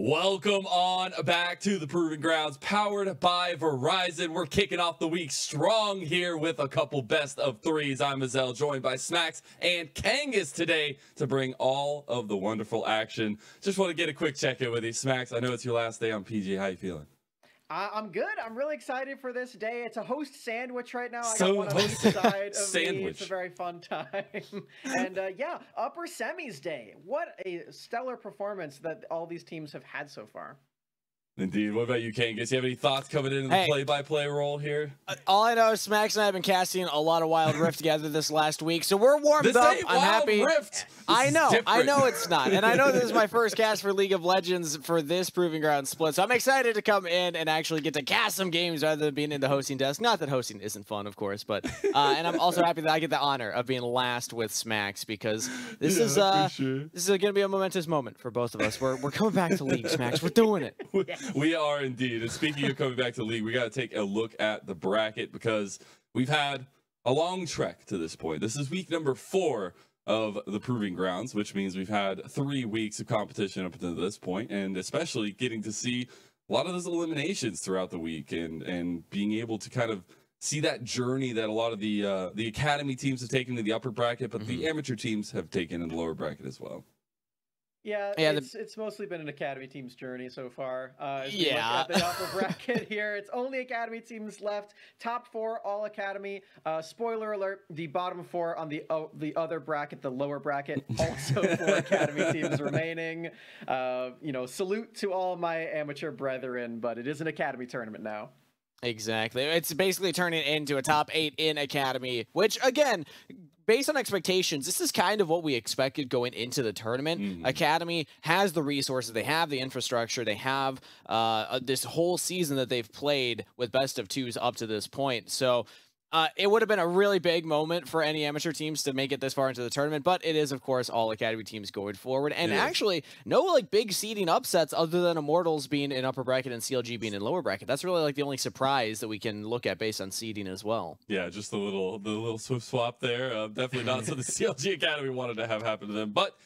Welcome on back to the Proving Grounds, powered by Verizon. We're kicking off the week strong here with a couple best of threes. I'm Mazel, joined by Smacks and Kangas today to bring all of the wonderful action. Just want to get a quick check-in with you, Smacks. I know it's your last day on PG. How you feeling? I'm good. I'm really excited for this day. It's a host sandwich right now. I So got one on each side of sandwich. me. It's a very fun time. And yeah, upper semis day. What a stellar performance that all these teams have had so far. Indeed. What about you, Kangas? You have any thoughts coming in the play-by-play role here? All I know is Smacks and I have been casting a lot of Wild Rift together this last week, so we're warmed up. I'm happy. Rift. I know it's not, and I know this is my first cast for League of Legends for this Proving Ground split, so I'm excited to come in and actually get to cast some games rather than being in the hosting desk. Not that hosting isn't fun, of course, but and I'm also happy that I get the honor of being last with Smacks because this is going to be a momentous moment for both of us. We're coming back to League, Smacks. We're doing it. We are indeed. And speaking of coming back to the league, we got to take a look at the bracket because we've had a long trek to this point. This is week number 4 of the Proving Grounds, which means we've had 3 weeks of competition up until this point, and especially getting to see a lot of those eliminations throughout the week and being able to kind of see that journey that a lot of the academy teams have taken to the upper bracket, but the amateur teams have taken in the lower bracket as well. Yeah, it's mostly been an academy team's journey so far. As we look at the upper bracket here, it's only academy teams left. Top 4 all academy. Spoiler alert: the bottom 4 on the other bracket, the lower bracket, also 4 academy teams remaining. You know, salute to all my amateur brethren, but it is an academy tournament now. Exactly. It's basically turning into a top 8 in academy, which again, based on expectations, this is kind of what we expected going into the tournament. Academy has the resources, they have the infrastructure, they have this whole season that they've played with best of 2s up to this point. So it would have been a really big moment for any amateur teams to make it this far into the tournament, but it is, of course, all academy teams going forward. And actually, no like big seeding upsets other than Immortals being in upper bracket and CLG being in lower bracket. That's really like the only surprise that we can look at based on seeding as well. Yeah, just the little swift swap there. Definitely not so the CLG Academy wanted to have happen to them, but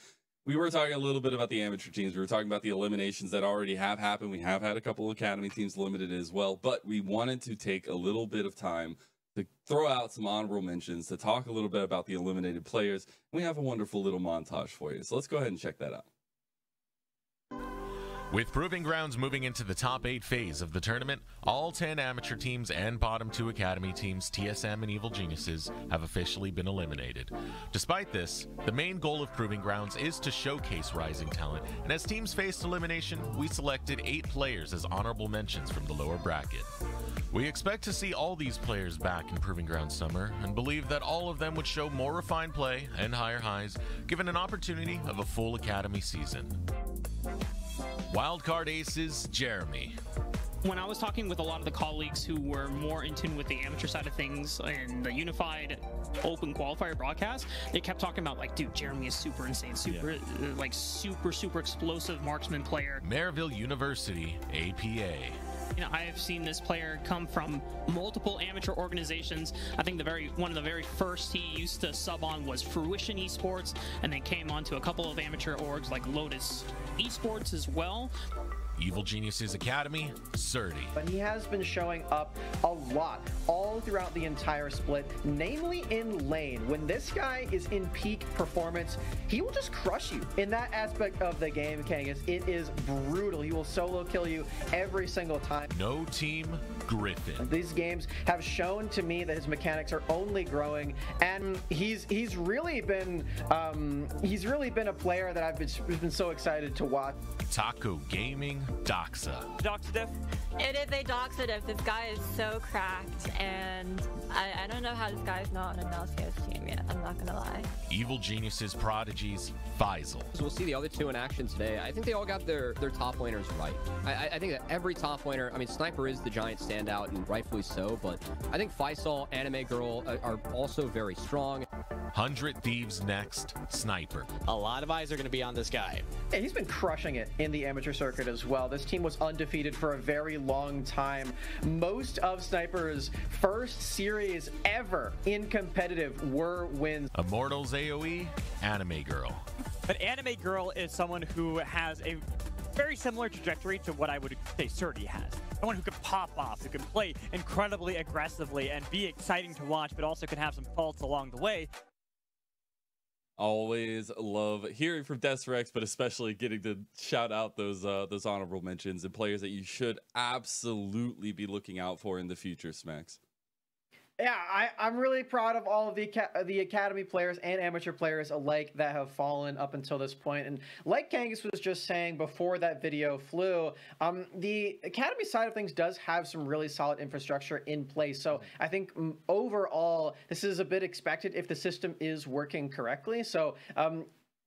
we were talking a little bit about the amateur teams. We were talking about the eliminations that already have happened. We have had a couple of academy teams limited as well, but we wanted to take a little bit of time to throw out some honorable mentions, to talk a little bit about the eliminated players. We have a wonderful little montage for you, so let's go ahead and check that out. With Proving Grounds moving into the top 8 phase of the tournament, all 10 amateur teams and bottom 2 academy teams, TSM and Evil Geniuses, have officially been eliminated. Despite this, the main goal of Proving Grounds is to showcase rising talent, and as teams faced elimination, we selected 8 players as honorable mentions from the lower bracket. We expect to see all these players back in Proving Grounds summer, and believe that all of them would show more refined play and higher highs, given an opportunity of a full academy season. Wildcard aces, Jeremy. When I was talking with a lot of the colleagues who were more in tune with the amateur side of things and the unified open qualifier broadcast, they kept talking about like, dude, Jeremy is super insane, super explosive marksman player. Maryville University, APA. You know, I have seen this player come from multiple amateur organizations. I think one of the very first he used to sub on was Fruition Esports, and then came on to a couple of amateur orgs like Lotus Esports as well. Evil Geniuses Academy, Surdy. But he has been showing up a lot all throughout the entire split, namely in lane. When this guy is in peak performance, he will just crush you in that aspect of the game, Kangas. It is brutal. He will solo kill you every single time. No Team Griffin. These games have shown to me that his mechanics are only growing, and he's really been a player that I've been so excited to watch. Taco Gaming, Doxa. Doxadiff? It is a Doxadiff. This guy is so cracked, and I don't know how this guy's not on an LCS team yet. I'm not gonna lie. Evil Geniuses Prodigies, Faisal. So we'll see the other 2 in action today. I think they all got their top laners right. I think that every top laner, I mean, Sniper is the giant standout, and rightfully so, but I think Faisal, Anime Girl are also very strong. 100 Thieves next, Sniper. A lot of eyes are going to be on this guy. Yeah, he's been crushing it in the amateur circuit as well. This team was undefeated for a very long time. Most of Sniper's first series ever in competitive were wins. Immortals AoE, Anime Girl. But Anime Girl is someone who has a very similar trajectory to what I would say Surdy has. Someone who can pop off, who can play incredibly aggressively and be exciting to watch, but also can have some faults along the way. Always love hearing from Desrex, but especially getting to shout out those honorable mentions and players that you should absolutely be looking out for in the future, Smacks. Yeah, I'm really proud of all of the academy players and amateur players alike that have fallen up until this point. And like Kangas was just saying before that video flew, the academy side of things does have some really solid infrastructure in place. So I think overall, this is a bit expected if the system is working correctly. So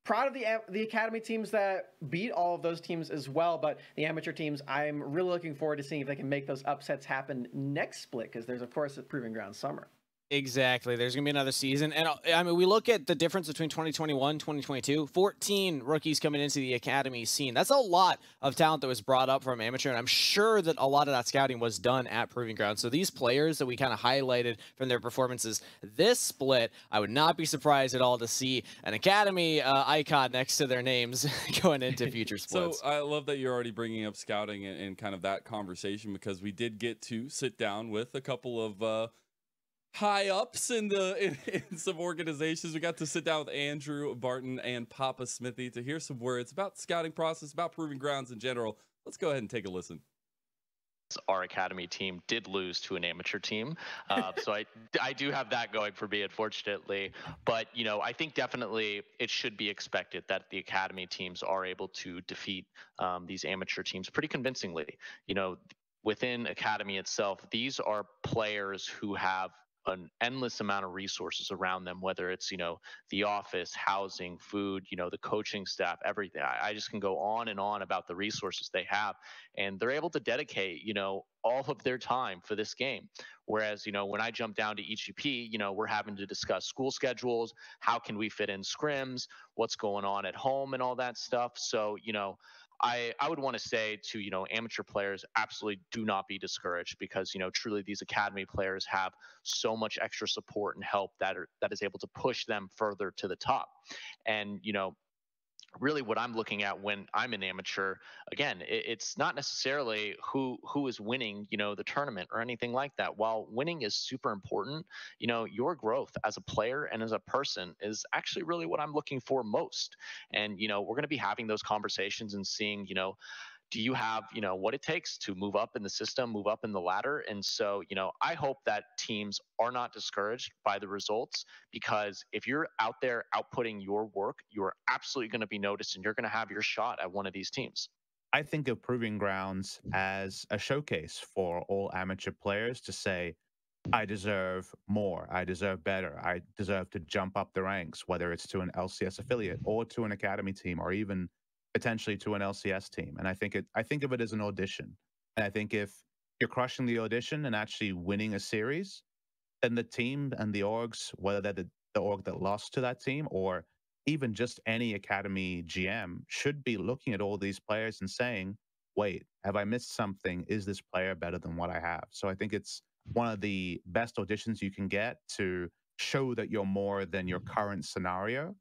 proud of the academy teams that beat all of those teams as well, but the amateur teams, I'm really looking forward to seeing if they can make those upsets happen next split, because there's, of course, a Proving Ground summer. Exactly. There's going to be another season. And I mean, we look at the difference between 2021, 2022, 14 rookies coming into the academy scene. That's a lot of talent that was brought up from amateur. And I'm sure that a lot of that scouting was done at Proving Ground. So these players that we kind of highlighted from their performances this split, I would not be surprised at all to see an academy icon next to their names going into future splits. So I love that you're already bringing up scouting and kind of that conversation, because we did get to sit down with a couple of high ups in some organizations. We got to sit down with Andrew Barton and Papa Smithy to hear some words about the scouting process, about Proving Grounds in general. Let's go ahead and take a listen. Our academy team did lose to an amateur team, so I do have that going for me, unfortunately. But you know, I think definitely it should be expected that the academy teams are able to defeat these amateur teams pretty convincingly. You know, within academy itself, these are players who have an endless amount of resources around them, whether it's, you know, the office, housing, food, you know, the coaching staff, everything. I just can go on and on about the resources they have, and they're able to dedicate, you know, all of their time for this game. Whereas, you know, when I jump down to EGP, you know, we're having to discuss school schedules, how can we fit in scrims, what's going on at home and all that stuff. So, you know, I would want to say to, you know, amateur players, absolutely do not be discouraged, because, you know, truly these academy players have so much extra support and help that is able to push them further to the top. And, you know, really what I'm looking at when I'm an amateur, again, it's not necessarily who is winning, you know, the tournament or anything like that. While winning is super important, you know, your growth as a player and as a person is actually really what I'm looking for most. And, you know, we're going to be having those conversations and seeing, you know, do you have, you know, what it takes to move up in the system, move up in the ladder? And so, you know, I hope that teams are not discouraged by the results, because if you're out there outputting your work, you're absolutely going to be noticed and you're going to have your shot at one of these teams. I think of Proving Grounds as a showcase for all amateur players to say, I deserve more, I deserve better, I deserve to jump up the ranks, whether it's to an LCS affiliate or to an academy team or even potentially to an LCS team. And I think of it as an audition. And I think if you're crushing the audition and actually winning a series, then the team and the orgs, whether they're the org that lost to that team or even just any academy GM, should be looking at all these players and saying, wait, have I missed something? Is this player better than what I have? So I think it's one of the best auditions you can get to show that you're more than your current scenario.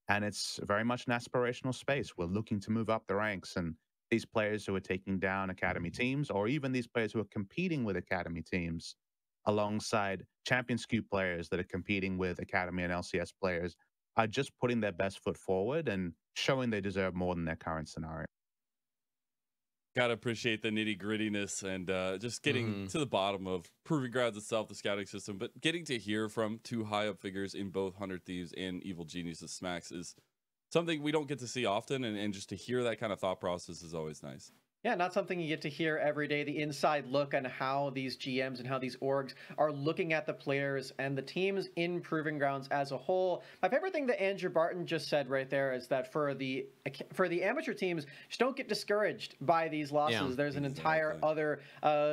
And it's very much an aspirational space. We're looking to move up the ranks. And these players who are taking down academy teams, or even these players who are competing with academy teams, alongside champion SKU players that are competing with academy and LCS players, are just putting their best foot forward and showing they deserve more than their current scenario. Gotta appreciate the nitty grittiness and just getting to the bottom of Proving Grounds itself, the scouting system, but getting to hear from two high up figures in both 100 Thieves and Evil Geniuses Smacks is something we don't get to see often, and just to hear that kind of thought process is always nice. Yeah, not something you get to hear every day, the inside look on how these GMs and how these orgs are looking at the players and the teams in Proving Grounds as a whole. My favorite thing that Andrew Barton just said right there is that for the amateur teams, just don't get discouraged by these losses. Yeah, there's an entire other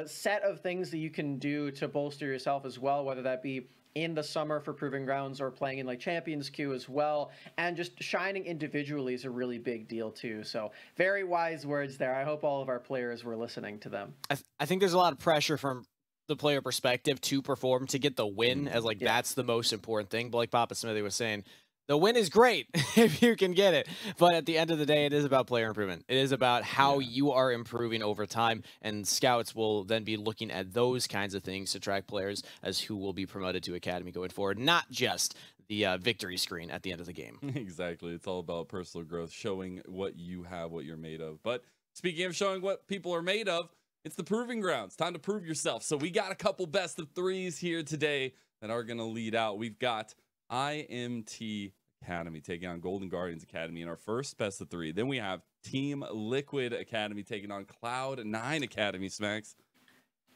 set of things that you can do to bolster yourself as well, whether that be in the summer for Proving Grounds or playing in like Champions Queue as well. And just shining individually is a really big deal too. So very wise words there. I hope all of our players were listening to them. I think there's a lot of pressure from the player perspective to perform, to get the win, as like that's the most important thing. But like Papa Smithy was saying, The win is great if you can get it, but at the end of the day, it is about player improvement. It is about how you are improving over time, and scouts will then be looking at those kinds of things to track players as who will be promoted to Academy going forward, not just the victory screen at the end of the game. Exactly. It's all about personal growth, showing what you have, what you're made of. But speaking of showing what people are made of, it's the proving grounds. Time to prove yourself. So we got a couple best of threes here today that are going to lead out. We've got IMT Academy taking on Golden Guardians Academy in our first best of three. Then we have Team Liquid Academy taking on Cloud9 Academy, Smacks.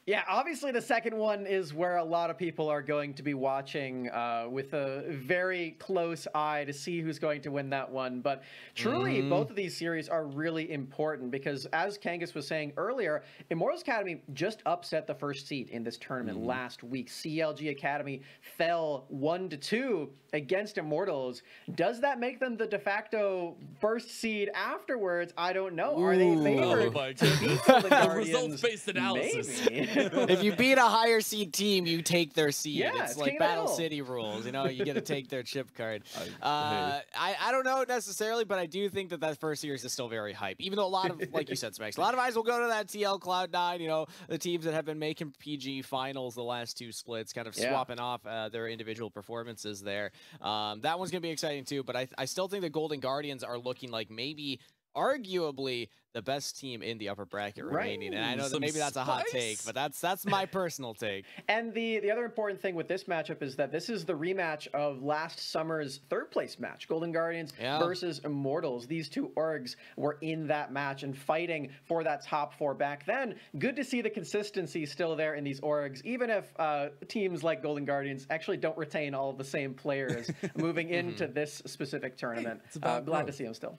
Yeah, obviously the second one is where a lot of people are going to be watching with a very close eye to see who's going to win that one. But truly, both of these series are really important because, as Kangas was saying earlier, Immortals Academy just upset the first seed in this tournament last week. CLG Academy fell 1-2 against Immortals. Does that make them the de facto first seed afterwards? I don't know. Are they favored to beat Golden Guardians? Results-based analysis. Maybe. If you beat a higher seed team, you take their seed. Yeah, it's like Battle City rules, you know, you get to take their chip card. I don't know necessarily, but I do think that first series is still very hype. Even though a lot of, like you said, Smacks, a lot of eyes will go to that TL Cloud9, you know, the teams that have been making PG finals the last two splits, kind of swapping off their individual performances there. That one's going to be exciting too, but I still think the Golden Guardians are looking like maybe arguably the best team in the upper bracket remaining. And I know that maybe that's a hot take, but that's my personal take. And the other important thing with this matchup is that this is the rematch of last summer's third place match, Golden Guardians versus Immortals. These two orgs were in that match and fighting for that top four back then. Good to see the consistency still there in these orgs, even if teams like Golden Guardians actually don't retain all of the same players moving into this specific tournament. Glad to see them still.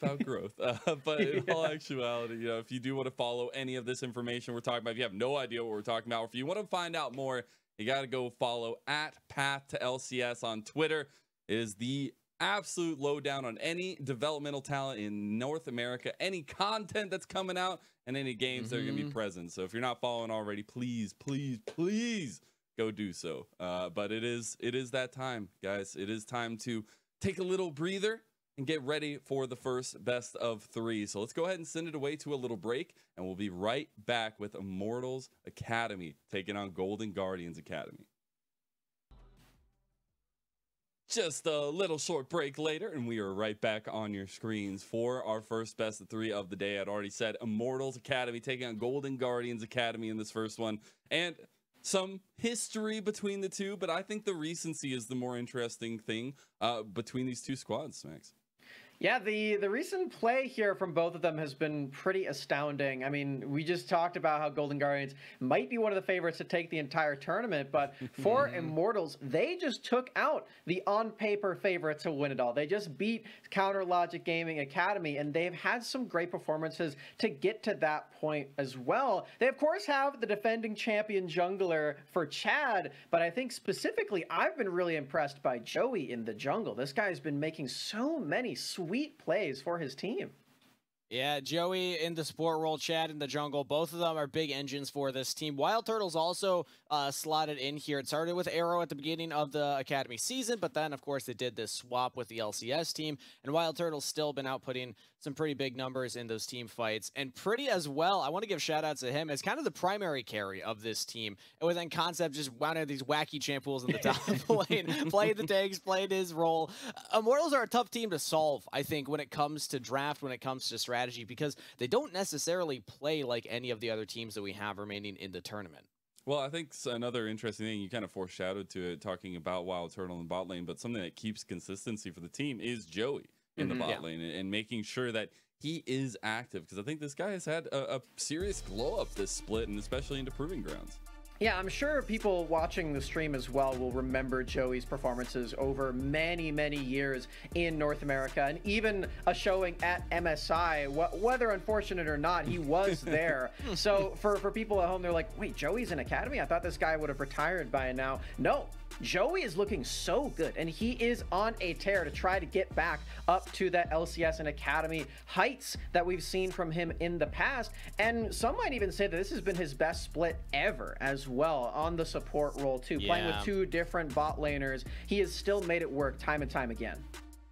About growth. But in all actuality, you know, if you do want to follow any of this information we're talking about, if you have no idea what we're talking about, or if you want to find out more, you got to go follow at Path to LCS on Twitter. It is the absolute lowdown on any developmental talent in North America, any content that's coming out, and any games that are going to be present. So if you're not following already, please go do so. But it is that time, guys. It is time to take a little breather and get ready for the first best of three. So let's go ahead and send it away to a little break, and we'll be right back with Immortals Academy taking on Golden Guardians Academy. Just a little short break later, and we are right back on your screens for our first best of three of the day. I'd already said Immortals Academy taking on Golden Guardians Academy in this first one, and some history between the two, but I think the recency is the more interesting thing between these two squads, Max. Yeah, the recent play here from both of them has been pretty astounding. I mean, we just talked about how Golden Guardians might be one of the favorites to take the entire tournament, but for Immortals, they just took out the on-paper favorite to win it all. They just beat Counter Logic Gaming Academy, and they've had some great performances to get to that point as well. They, of course, have the defending champion jungler for Chad, but I think specifically, I've been really impressed by Joey in the jungle. This guy's been making so many sweet plays for his team. Yeah, Joey in the support role, Chad in the jungle. Both of them are big engines for this team. Wild Turtles also slotted in here. It started with Arrow at the beginning of the Academy season, but then, of course, they did this swap with the LCS team, and Wild Turtles still been outputting some pretty big numbers in those team fights. And Pretty as well, I want to give shout-outs to him as kind of the primary carry of this team. And within Concept, just one of these wacky champ pools in the top lane, played the tanks, played his role. Immortals are a tough team to solve, I think, when it comes to draft, when it comes to strategy, because they don't necessarily play like any of the other teams that we have remaining in the tournament. Well, I think another interesting thing, you kind of foreshadowed to it, talking about Wild Turtle and bot lane, but something that keeps consistency for the team is Joey in the bot lane and making sure that he is active, because I think this guy has had a serious glow up this split, and especially into Proving Grounds. Yeah, I'm sure people watching the stream as well will remember Joey's performances over many, many years in North America, and even a showing at MSI. Whether unfortunate or not, he was there. So for people at home, they're like, wait, Joey's in Academy? I thought this guy would have retired by now. No. Joey is looking so good, and he is on a tear to try to get back up to that LCS and Academy heights that we've seen from him in the past. And some might even say that this has been his best split ever as as well on the support role too. Playing with 2 different bot laners, he has still made it work time and time again.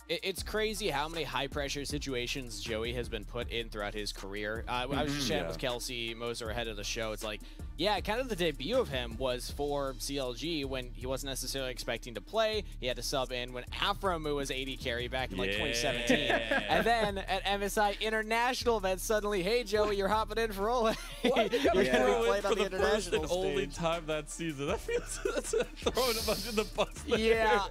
It's crazy how many high-pressure situations Joey has been put in throughout his career. I was just chatting with Kelsey Moser ahead of the show. It's like, yeah, kind of the debut of him was for CLG when he wasn't necessarily expecting to play. He had to sub in when Afromu was 80 carry back in like 2017. And then at MSI International event, suddenly, hey, Joey, you're hopping in for Ole. You're going to play for the first and only time that season. That feels that's throwing him under the bus there. Yeah.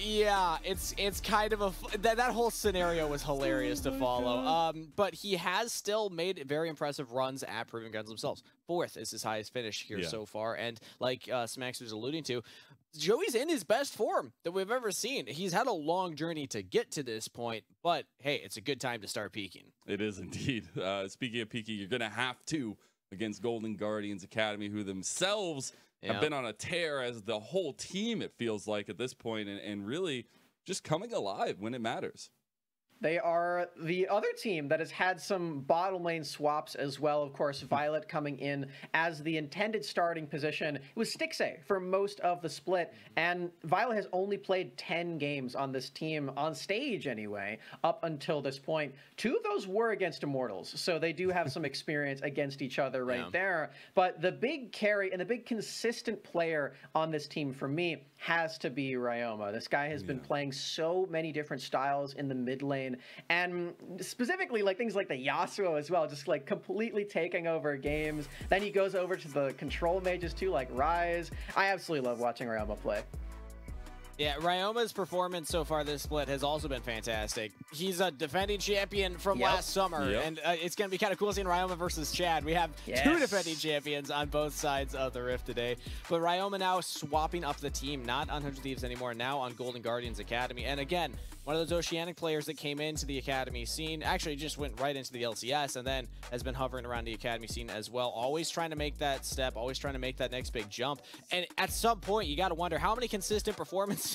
Yeah, it's kind of that whole scenario was hilarious to follow. But he has still made very impressive runs at Proving Grounds themselves. 4th is his highest finish here so far, and like Smax was alluding to, Joey's in his best form that we've ever seen. He's had a long journey to get to this point, but hey, it's a good time to start peaking. It is indeed. Speaking of peaking, you're gonna have to against Golden Guardians Academy, who themselves have been on a tear as the whole team, it feels like, at this point, and really just coming alive when it matters. They are the other team that has had some bottom lane swaps as well. Of course, Violet coming in as the intended starting position. It was Stixxay for most of the split, and Violet has only played 10 games on this team, on stage anyway, up until this point. 2 of those were against Immortals, so they do have some experience against each other right there. But the big carry and the big consistent player on this team for me has to be Ryoma. This guy has been playing so many different styles in the mid lane, and specifically like things like the Yasuo as well, just like completely taking over games. Then he goes over to the control mages too, like Ryze. I absolutely love watching Ryoma play. Yeah, Ryoma's performance so far this split has also been fantastic. He's a defending champion from last summer, and it's going to be kind of cool seeing Ryoma versus Chad. We have 2 defending champions on both sides of the Rift today. But Ryoma now swapping up the team, not on 100 Thieves anymore, now on Golden Guardians Academy. And again, one of those Oceanic players that came into the Academy scene, actually just went right into the LCS and then has been hovering around the Academy scene as well. Always trying to make that step, always trying to make that next big jump. And at some point, you got to wonder how many consistent performances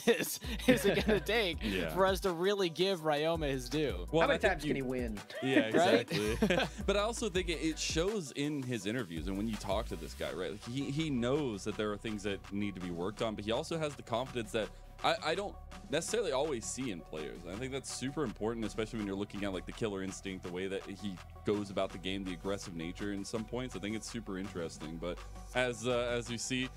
is it going to take for us to really give Ryoma his due? Well, how many times can he win? Yeah, exactly. But I also think it shows in his interviews and when you talk to this guy, right? Like he knows that there are things that need to be worked on, but he also has the confidence that I don't necessarily always see in players. And I think that's super important, especially when you're looking at like the killer instinct, the way that he goes about the game, the aggressive nature in some points. I think it's super interesting. But as you see,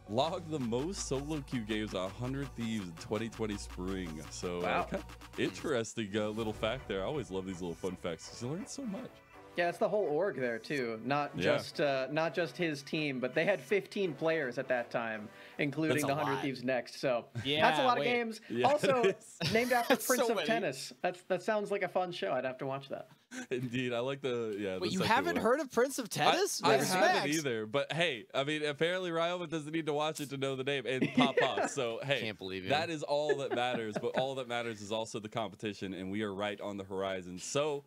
logged the most solo queue games, 100 Thieves in 2020 spring. So kind of interesting little fact there. I always love these little fun facts because you learn so much. Yeah, it's the whole org there too, not just his team, but they had 15 players at that time, including the 100 Thieves Next. So that's a lot of games. Yeah, also named after Prince of Tennis. That sounds like a fun show. I'd have to watch that. Indeed, I like the But you haven't heard of Prince of Tennis? I haven't either. But hey, I mean, apparently Ryoma doesn't need to watch it to know the name and Papa. So hey, can't believe it. That is all that matters. But all that matters is also the competition, and we are right on the horizon. So,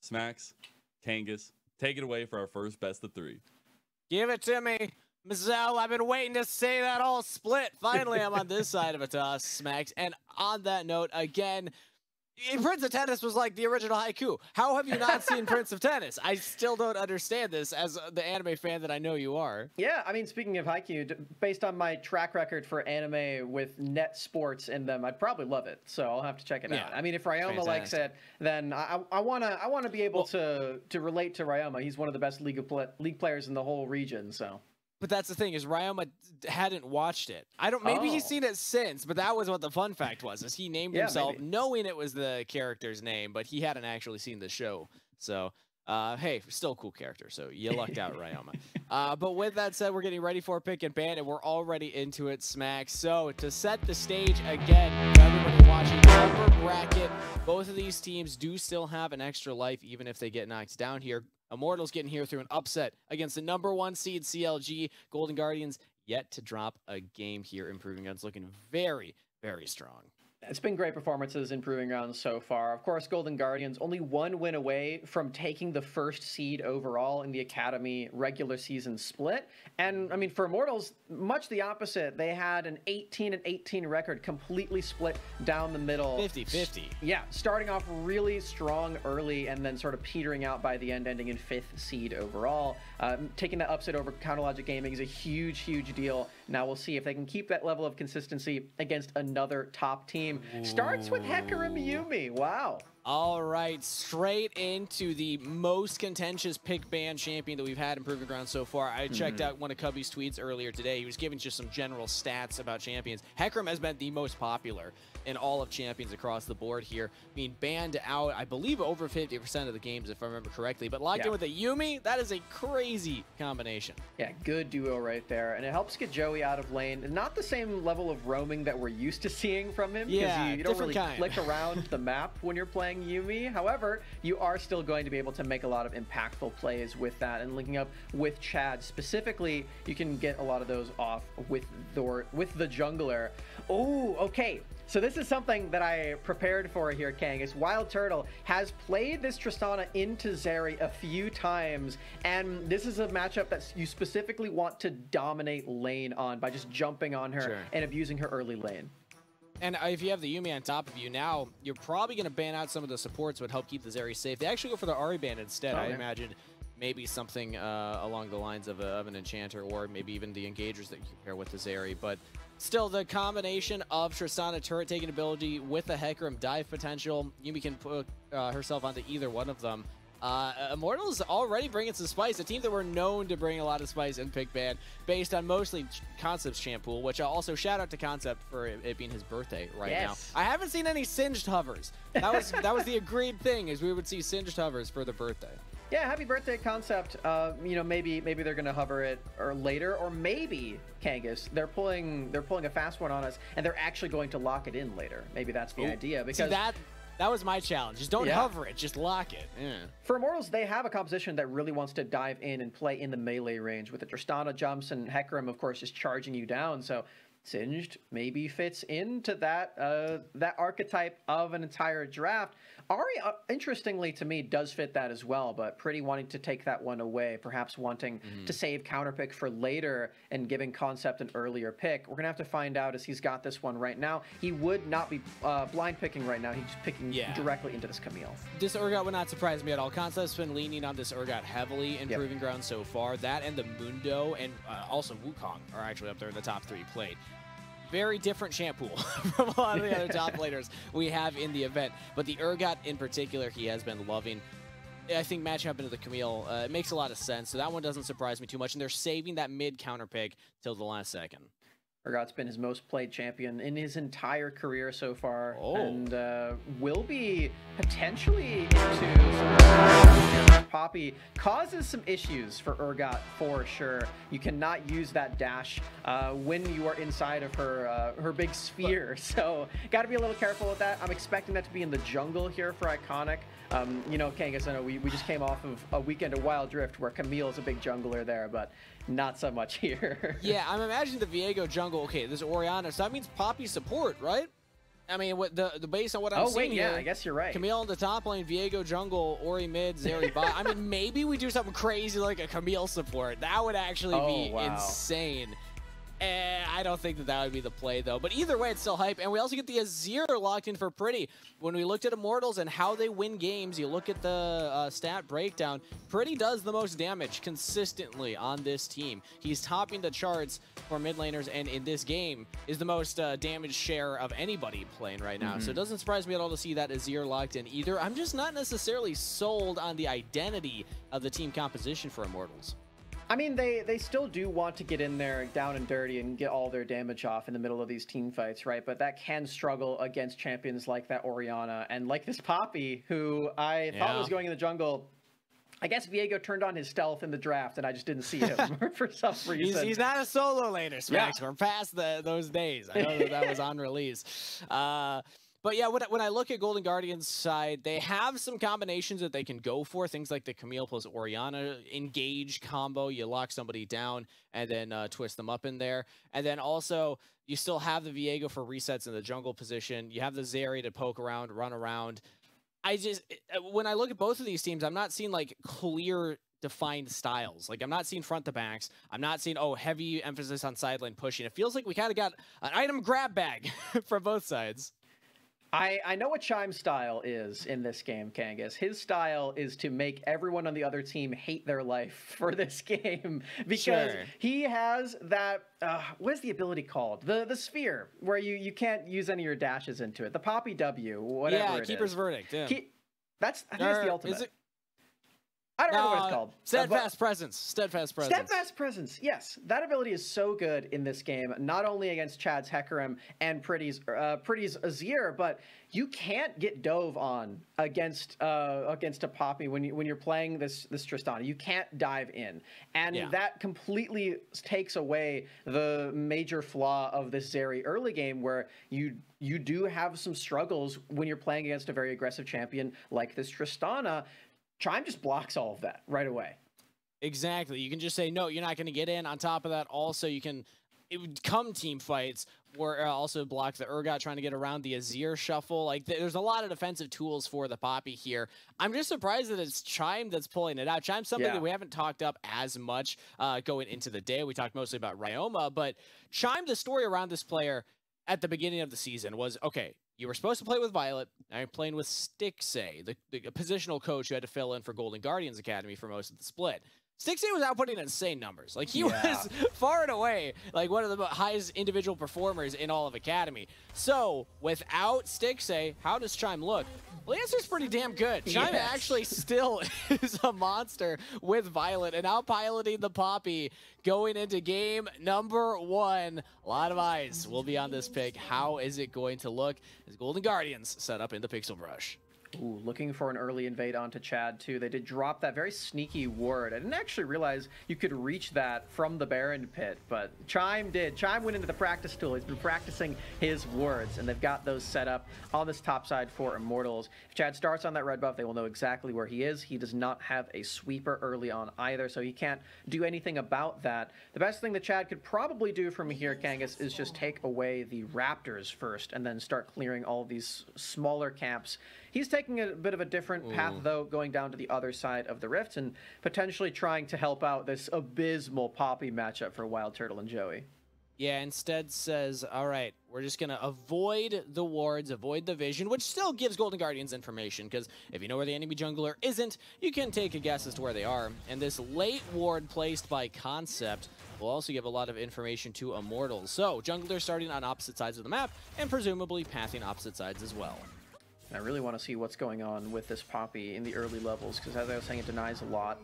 Smax, Kangas, take it away for our first best of 3. Give it to me, Mazel. I've been waiting to say that all split. Finally, I'm on this side of it, Smax. And on that note, again, Prince of Tennis was like the original haiku. How have you not seen Prince of Tennis? I still don't understand this as the anime fan that I know you are. Yeah, I mean, speaking of haiku, based on my track record for anime with net sports in them, I'd probably love it. So I'll have to check it out. I mean, if Ryoma likes it, then I wanna be able to relate to Ryoma. He's one of the best league players in the whole region. So. But that's the thing, is Ryoma hadn't watched it. Maybe he's seen it since, but that was what the fun fact was, is he named himself knowing it was the character's name, but he hadn't actually seen the show. So, hey, still a cool character, so you lucked out, Ryoma. But with that said, we're getting ready for Pick and Ban, and we're already into it, Smack. So, to set the stage again, for everybody watching, upper bracket, both of these teams do still have an extra life, even if they get knocked down here. Immortals getting here through an upset against the #1 seed CLG. Golden Guardians yet to drop a game here. Improving Guns looking very, very strong. It's been great performances in Proving Grounds so far. Of course, Golden Guardians only 1 win away from taking the first seed overall in the Academy regular season split. And I mean, for Immortals, much the opposite. They had an 18-18 record, completely split down the middle. 50-50. Yeah, starting off really strong early and then sort of petering out by the end, ending in 5th seed overall. Taking that upset over Counterlogic Gaming is a huge, huge deal. Now we'll see if they can keep that level of consistency against another top team. Starts with Hecarim Yumi. Wow. All right, straight into the most contentious pick ban champion that we've had in Proving Grounds so far. I checked out one of Cubby's tweets earlier today. He was giving just some general stats about champions. Hecarim has been the most popular in all of champions across the board here, being banned out, I believe, over 50% of the games, if I remember correctly. But locked in with a Yumi, that is a crazy combination. Yeah, good duo right there. And it helps get Joey out of lane. Not the same level of roaming that we're used to seeing from him. Yeah, you don't really click around the map when you're playing Yumi. However, you are still going to be able to make a lot of impactful plays with that. And linking up with Chad specifically, you can get a lot of those off with the jungler. Oh, okay. So this is something that I prepared for here, Kangas. Wild Turtle has played this Tristana into Zeri a few times, and this is a matchup that you specifically want to dominate lane on by just jumping on her and abusing her early lane. And if you have the Yumi on top of you now, you're probably going to ban out some of the supports would help keep the Zeri safe. They actually go for the Ahri ban instead. I imagine maybe something along the lines of an Enchanter, or maybe even the Engagers that you can pair with the Zeri. But still, the combination of Tristana turret taking ability with the Hecarim dive potential, Yumi can put herself onto either one of them. Immortals already bringing some spice, a team that were known to bring a lot of spice in pick ban based on mostly Concept's champ pool, which I'll also shout out to Concept for it being his birthday now. I haven't seen any singed hovers. That was the agreed thing, is we would see singed hovers for the birthday. Yeah, happy birthday, Concept. You know, maybe they're gonna hover it or later, or maybe Kangas, they're pulling a fast one on us, and they're actually going to lock it in later. Maybe that's the idea, because that was my challenge. Just don't hover it, just lock it. For Immortals, they have a composition that really wants to dive in and play in the melee range with the Tristana jumps, and Hecarim, of course, just charging you down. So Singed maybe fits into that that archetype of an entire draft. Ahri, interestingly to me, does fit that as well, but Pretty wanting to take that one away, perhaps wanting to save counterpick for later and giving Concept an earlier pick. We're going to have to find out, as he's got this one right now. He would not be blind picking right now. He's just picking directly into this Camille. This Urgot would not surprise me at all. Concept's been leaning on this Urgot heavily in Proving Grounds so far. That and the Mundo and also Wukong are actually up there in the top 3 played. Very different champ pool from a lot of the other top laners we have in the event. But the Urgot in particular, he has been loving. I think matching up into the Camille, it makes a lot of sense. So that one doesn't surprise me too much. And they're saving that mid counter pick till the last second. Urgot's been his most played champion in his entire career so far, and will be potentially into Poppy. Causes some issues for Urgot for sure. You cannot use that dash when you are inside of her big sphere, so got to be a little careful with that. I'm expecting that to be in the jungle here for Iconic. You know, Kangas, I know we just came off of a weekend of Wild Rift where Camille is a big jungler there, but not so much here. Yeah, I'm imagining the Viego jungle. Okay, this is Orianna, so that means Poppy support, right? I mean, what the based on what I'm seeing here, I guess you're right. Camille in the top lane, Viego jungle, Ori mid, Zeri bot. I mean, maybe we do something crazy like a Camille support. That would actually be insane. I don't think that would be the play, though. But either way, it's still hype. And we also get the Azir locked in for Pretty. When we looked at Immortals and how they win games, you look at the stat breakdown, Pretty does the most damage consistently on this team. He's topping the charts for mid laners, and in this game is the most damage share of anybody playing right now. So it doesn't surprise me at all to see that Azir locked in either. I'm just not necessarily sold on the identity of the team composition for Immortals. I mean, they still do want to get in there down and dirty and get all their damage off in the middle of these team fights, right? But that can struggle against champions like that Orianna and like this Poppy, who I thought was going in the jungle. I guess Viego turned on his stealth in the draft, and I just didn't see him for some reason. He's not a solo laner, Smax. We're past those days. I know that was on release. But yeah, when I look at Golden Guardians' side, they have some combinations that they can go for. Things like the Camille plus Orianna engage combo. You lock somebody down and then twist them up in there. And then also, you still have the Viego for resets in the jungle position. You have the Zeri to poke around, run around. When I look at both of these teams, I'm not seeing like clear defined styles. Like I'm not seeing front to backs. I'm not seeing, heavy emphasis on sideline pushing. It feels like we kind of got an item grab bag from both sides. I know what Chime's style is in this game, Kangas. His style is to make everyone on the other team hate their life for this game because he has that, what is the ability called? The sphere, where you can't use any of your dashes into it. The Poppy W, whatever it is. Keeper's Verdict, yeah. I think that's the ultimate. Is it? I don't know what it's called. Steadfast Presence. Steadfast Presence. Steadfast Presence, yes. That ability is so good in this game, not only against Chad's Hecarim and Pretty's Azir, but you can't get dove on against a Poppy when you're playing this Tristana. You can't dive in. And that completely takes away the major flaw of this Zeri early game where you do have some struggles when you're playing against a very aggressive champion like this Tristana. Chime just blocks all of that right away. Exactly. You can just say, no, you're not going to get in. On top of that, also, it would come team fights where also block the Urgot trying to get around the Azir shuffle. Like, there's a lot of defensive tools for the Poppy here. I'm just surprised that it's Chime that's pulling it out. Chime's something that we haven't talked up as much going into the day. We talked mostly about Ryoma, but Chime, the story around this player at the beginning of the season was, okay, you were supposed to play with Violet. Now you're playing with Stixxay, the positional coach who had to fill in for Golden Guardians Academy for most of the split. Stixxay was outputting insane numbers. Like, he was far and away, like, one of the highest individual performers in all of Academy. So, without Stixxay, how does Chime look? Well, the answer's pretty damn good. Chime actually still is a monster with Violet and out piloting the Poppy going into game number 1. A lot of eyes will be on this pick. How is it going to look as Golden Guardians set up in the Pixel Brush? Ooh, looking for an early invade onto Chad, too. They did drop that very sneaky ward. I didn't actually realize you could reach that from the Baron pit, but Chime did. Chime went into the practice tool. He's been practicing his wards, and they've got those set up on this top side for Immortals. If Chad starts on that red buff, they will know exactly where he is. He does not have a sweeper early on either, so he can't do anything about that. The best thing that Chad could probably do from here, Kangas, is just take away the Raptors first, and then start clearing all of these smaller camps. He's taking a bit of a different path, though, going down to the other side of the Rift and potentially trying to help out this abysmal Poppy matchup for Wild Turtle and Joey. Yeah, instead says, all right, we're just going to avoid the wards, avoid the vision, which still gives Golden Guardians information, because if you know where the enemy jungler isn't, you can take a guess as to where they are. And this late ward placed by Concept will also give a lot of information to Immortals. So, junglers starting on opposite sides of the map, and presumably pathing opposite sides as well. I really want to see what's going on with this Poppy in the early levels, because as I was saying, it denies a lot.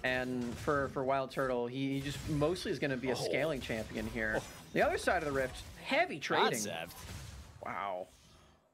And for Wild Turtle, he just mostly is going to be a scaling champion here. The other side of the Rift, heavy trading. Concept. Wow.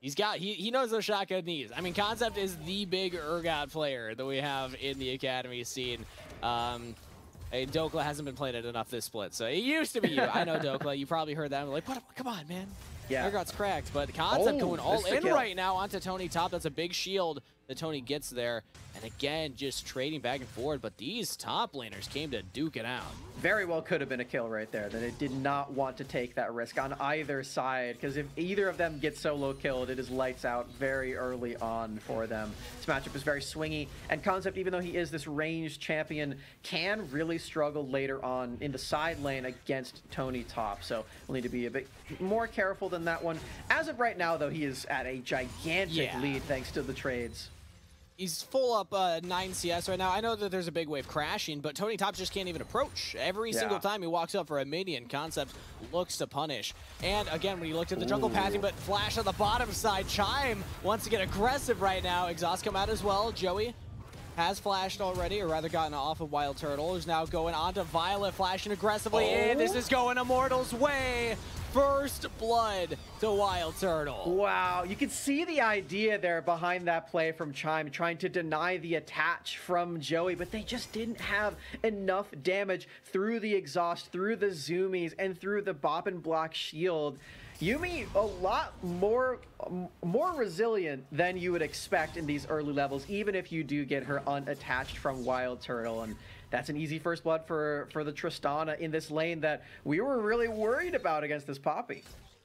He knows those shotgun knees. I mean, Concept is the big Urgot player that we have in the Academy scene. Dokla hasn't been playing it enough this split, so it used to be you. I know Dokla. You probably heard that. I'm like, what? Come on, man. Yeah. Urgot's cracked, but Concept going all in right now onto Tony top. That's a big shield that Tony gets there. And again, just trading back and forth, but these top laners came to duke it out. Very well could have been a kill right there. That it did not want to take that risk on either side, because if either of them gets solo killed, it is lights out very early on for them. This matchup is very swingy, and Concept, even though he is this ranged champion, can really struggle later on in the side lane against Tony top. So we'll need to be a bit more careful than that one. As of right now, though, he is at a gigantic lead thanks to the trades. He's full up 9 CS right now. I know that there's a big wave crashing, but Tony Top just can't even approach. Every single time he walks up for a minion, Concept looks to punish. And again, when you looked at the jungle pathing, but Flash on the bottom side, Chime wants to get aggressive right now. Exhaust come out as well. Joey has flashed already, or rather gotten off of Wild Turtle, who's now going on to Violet, flashing aggressively in. This is going Immortals' way. first blood to Wild Turtle. Wow, you can see the idea there behind that play from Chime, trying to deny the attach from Joey, but they just didn't have enough damage through the exhaust, through the zoomies, and through the bop and block shield. Yuumi, a lot more resilient than you would expect in these early levels, even if you do get her unattached from Wild Turtle. And that's an easy first blood for the Tristana in this lane that we were really worried about against this Poppy.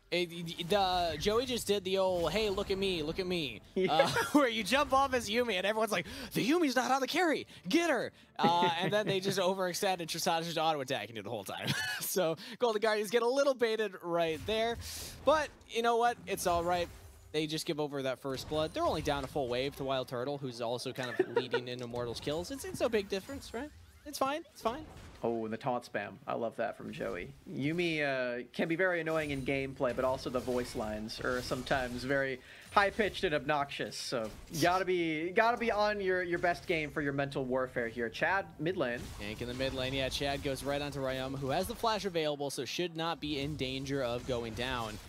Joey just did the old, hey, look at me, yeah. Where you jump off as Yuumi and everyone's like, the Yuumi's not on the carry, get her. And then they just overextended. Tristana's just auto-attacking you the whole time. So Golden Guardians get a little baited right there. But you know what? It's all right. They just give over that first blood. They're only down a full wave to Wild Turtle, who's also kind of leading in Immortals kills. It's no big difference, right? It's fine. It's fine. Oh, and the taunt spam. I love that from Joey. Yuumi can be very annoying in gameplay, but also the voice lines are sometimes very high-pitched and obnoxious. So you gotta be on your best game for your mental warfare here. Chad, mid lane. Yank in the mid lane. Yeah, Chad goes right onto Ryoma, who has the flash available, so should not be in danger of going down.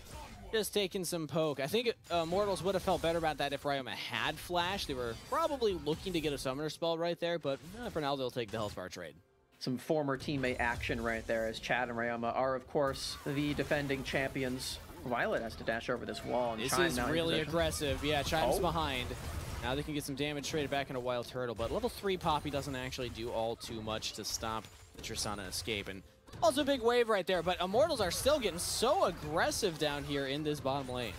Just taking some poke. I think Immortals would have felt better about that if Ryoma had flash. They were probably looking to get a summoner spell right there, but for now they'll take the health bar trade. Some former teammate action right there, as Chad and Ryoma are, of course, the defending champions. Violet has to dash over this wall. And this Chime is now really aggressive. Yeah, Chime's behind. Now they can get some damage traded back into Wild Turtle, but level 3 Poppy doesn't actually do all too much to stop the Tristana escape. And also a big wave right there, but Immortals are still getting so aggressive down here in this bottom lane.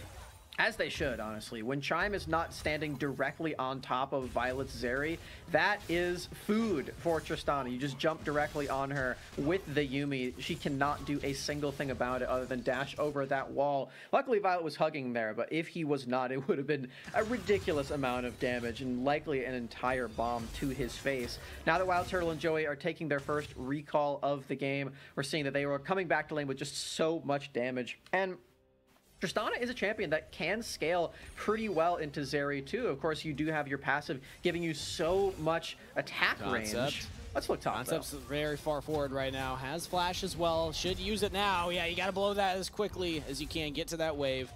As they should, honestly. When Chime is not standing directly on top of Violet's Zeri, that is food for Tristana. You just jump directly on her with the Yuumi. She cannot do a single thing about it other than dash over that wall. Luckily, Violet was hugging there, but if he was not, it would have been a ridiculous amount of damage and likely an entire bomb to his face. Now that Wild Turtle and Joey are taking their first recall of the game, we're seeing that they were coming back to lane with just so much damage. And Tristana is a champion that can scale pretty well into Zeri too. Of course, you do have your passive giving you so much attack range. Let's look top. Concept's very far forward right now. Has flash as well. Should use it now. Yeah, you got to blow that as quickly as you can. Get to that wave.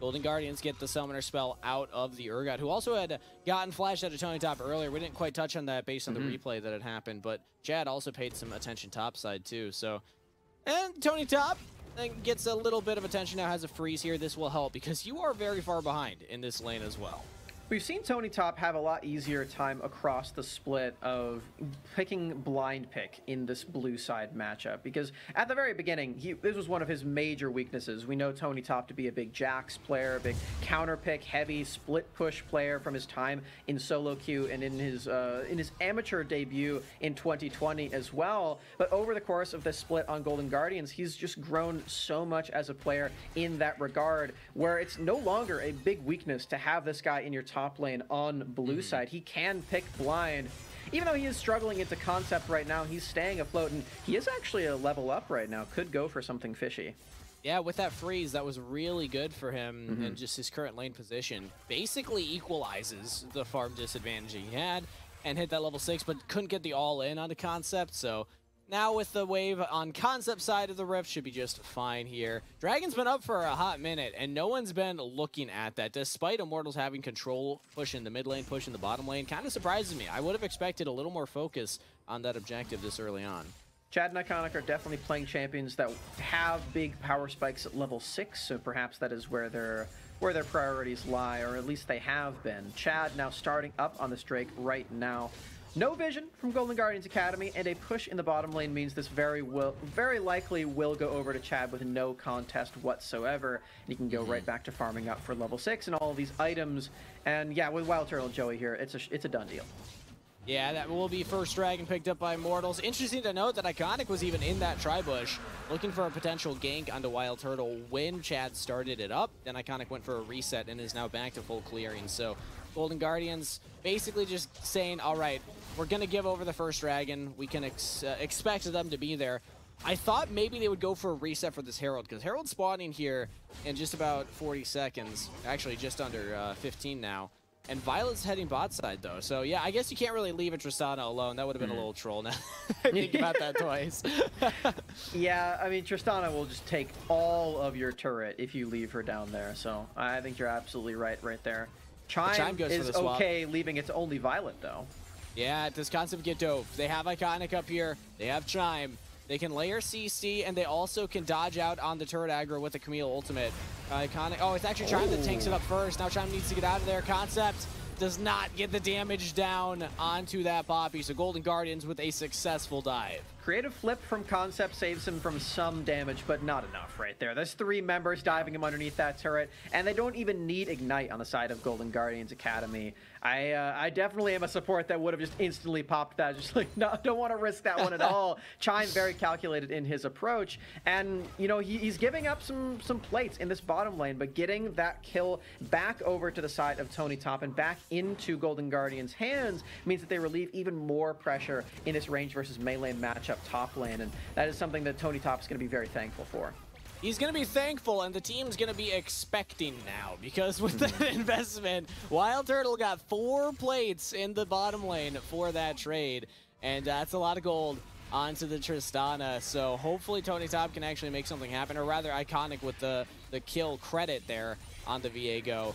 Golden Guardians get the summoner spell out of the Urgot, who also had gotten flashed out of Tony Top earlier. We didn't quite touch on that based on the replay that had happened, but Chad also paid some attention topside too. So, and Tony Top gets a little bit of attention now, has a freeze here. This will help because you are very far behind in this lane as well. We've seen Tony Top have a lot easier time across the split of picking blind pick in this blue side matchup, because at the very beginning, this was one of his major weaknesses. We know Tony Top to be a big Jax player, a big counter pick, heavy split push player from his time in solo queue and in his amateur debut in 2020 as well. But over the course of this split on Golden Guardians, he's just grown so much as a player in that regard, where it's no longer a big weakness to have this guy in your top lane on blue side. He can pick blind. Even though he is struggling into concept right now, he's staying afloat, and he is actually a level up right now. Could go for something fishy. Yeah, with that freeze, that was really good for him, and just his current lane position basically equalizes the farm disadvantage he had, and hit that level 6, but couldn't get the all-in onto concept, so now with the wave on concept side of the rift, should be just fine here. Dragon's been up for a hot minute, and no one's been looking at that, despite Immortals having control, pushing the mid lane, pushing the bottom lane. Kind of surprises me. I would have expected a little more focus on that objective this early on. Chad and Iconic are definitely playing champions that have big power spikes at level 6, so perhaps that is where their priorities lie, or at least they have been. Chad now starting up on this Drake right now. No vision from Golden Guardians Academy, and a push in the bottom lane means this very likely will go over to Chad with no contest whatsoever. And he can go right back to farming up for level 6 and all of these items. And yeah, with Wild Turtle and Joey here, it's a done deal. Yeah, that will be first dragon picked up by Immortals. Interesting to note that Iconic was even in that tri-bush, looking for a potential gank onto Wild Turtle when Chad started it up. Then Iconic went for a reset and is now back to full clearing. So Golden Guardians basically just saying, all right, we're going to give over the first dragon. We can expect them to be there. I thought maybe they would go for a reset for this Herald, because Herald's spawning here in just about 40 seconds. Actually, just under 15 now. And Violet's heading bot side, though. So, yeah, I guess you can't really leave a Tristana alone. That would have been a little troll now. I think about that twice. Yeah, I mean, Tristana will just take all of your turret if you leave her down there. So I think you're absolutely right there. Chime is okay leaving its only Violet, though. Yeah, this concept get dove. They have Iconic up here. They have Chime. They can layer CC, and they also can dodge out on the turret aggro with the Camille ultimate. Iconic. Oh, it's actually Chime that tanks it up first. Now Chime needs to get out of there. Concept does not get the damage down onto that Poppy. So Golden Guardians with a successful dive. Creative flip from Concept saves him from some damage, but not enough right there. There's 3 members diving him underneath that turret, and they don't even need Ignite on the side of Golden Guardians Academy. I definitely am a support that would have just instantly popped that. Just like, no, don't want to risk that one at all. Chime very calculated in his approach, and you know he's giving up some plates in this bottom lane, but getting that kill back over to the side of Tony Top and back into Golden Guardians' hands means that they relieve even more pressure in this range versus melee matchup top lane, and that is something that Tony Top is going to be very thankful for. He's going to be thankful, and the team's going to be expecting now, because with that investment, Wild Turtle got 4 plates in the bottom lane for that trade, and that's a lot of gold onto the Tristana. So hopefully Tony Top can actually make something happen, or rather Iconic with the kill credit there on the Viego.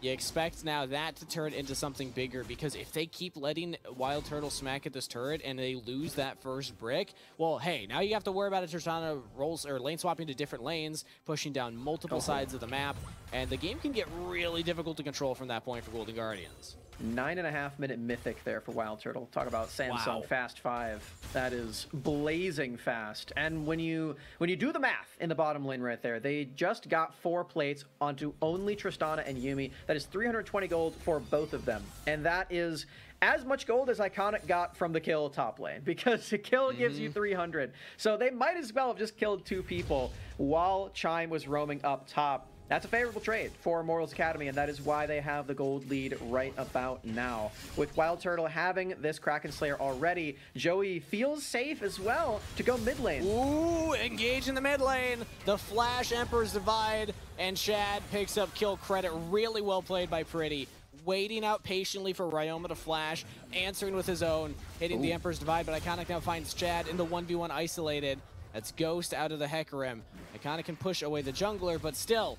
You expect now that to turn into something bigger, because if they keep letting Wild Turtle smack at this turret and they lose that first brick, well, hey, now you have to worry about a Tristana rolls or lane swapping to different lanes, pushing down multiple sides of the map, and the game can get really difficult to control from that point for Golden Guardians. 9.5-minute mythic there for Wild Turtle. Talk about Samsung Fast 5. That is blazing fast. And when you do the math in the bottom lane right there, they just got 4 plates onto only Tristana and Yuumi. That is 320 gold for both of them. And that is as much gold as Iconic got from the kill top lane, because the kill gives you 300. So they might as well have just killed 2 people while Chime was roaming up top. That's a favorable trade for Immortals Academy, and that is why they have the gold lead right about now. With Wild Turtle having this Kraken Slayer already, Joey feels safe as well to go mid lane. Ooh, engage in the mid lane. The Flash Emperor's Divide, and Chad picks up kill credit. Really well played by Pretty. Waiting out patiently for Ryoma to flash, answering with his own, hitting the Emperor's Divide, but Iconic now finds Chad in the 1v1 isolated. That's Ghost out of the Hecarim. Iconic can push away the jungler, but still,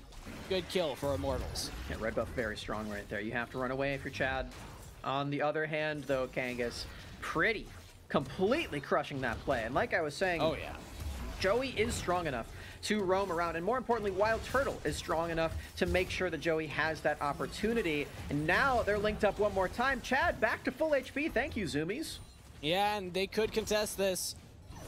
good kill for Immortals. Yeah, red buff very strong right there. You have to run away if you're Chad. On the other hand, though, Kangas, Pretty completely crushing that play. And like I was saying, Joey is strong enough to roam around, and more importantly, Wild Turtle is strong enough to make sure that Joey has that opportunity. And now they're linked up one more time. Chad back to full HP. Thank you, Zoomies. Yeah, and they could contest this.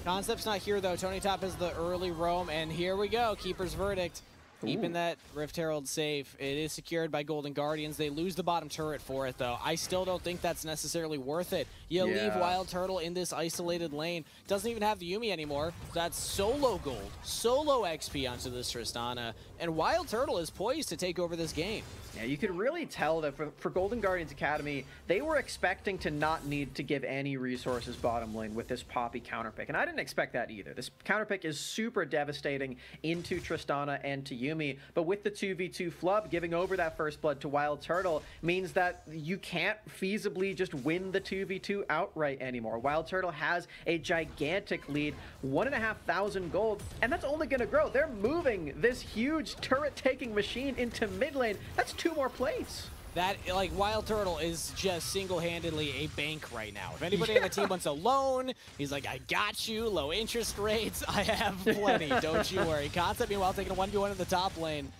Concept's not here, though. Tony Top is the early roam, and here we go. Keeper's Verdict. Keeping that Rift Herald safe. It is secured by Golden Guardians. They lose the bottom turret for it, though. I still don't think that's necessarily worth it. You leave Wild Turtle in this isolated lane. Doesn't even have the Yuumi anymore. That's solo gold, solo XP onto this Tristana, and Wild Turtle is poised to take over this game. Yeah, you could really tell that for Golden Guardians Academy, they were expecting to not need to give any resources bottom lane with this Poppy counterpick, and I didn't expect that either. This counterpick is super devastating into Tristana and to Yuumi, but with the 2v2 flub, giving over that first blood to Wild Turtle means that you can't feasibly just win the 2v2 outright anymore. Wild Turtle has a gigantic lead, 1,500 gold, and that's only going to grow. They're moving this huge turret-taking machine into mid lane. That's 2 more plates. That, like, Wild Turtle is just single-handedly a bank right now. If anybody on the team wants a loan, he's like, I got you, low interest rates, I have plenty, don't you worry. Concept, meanwhile, taking a 1v1 in the top lane.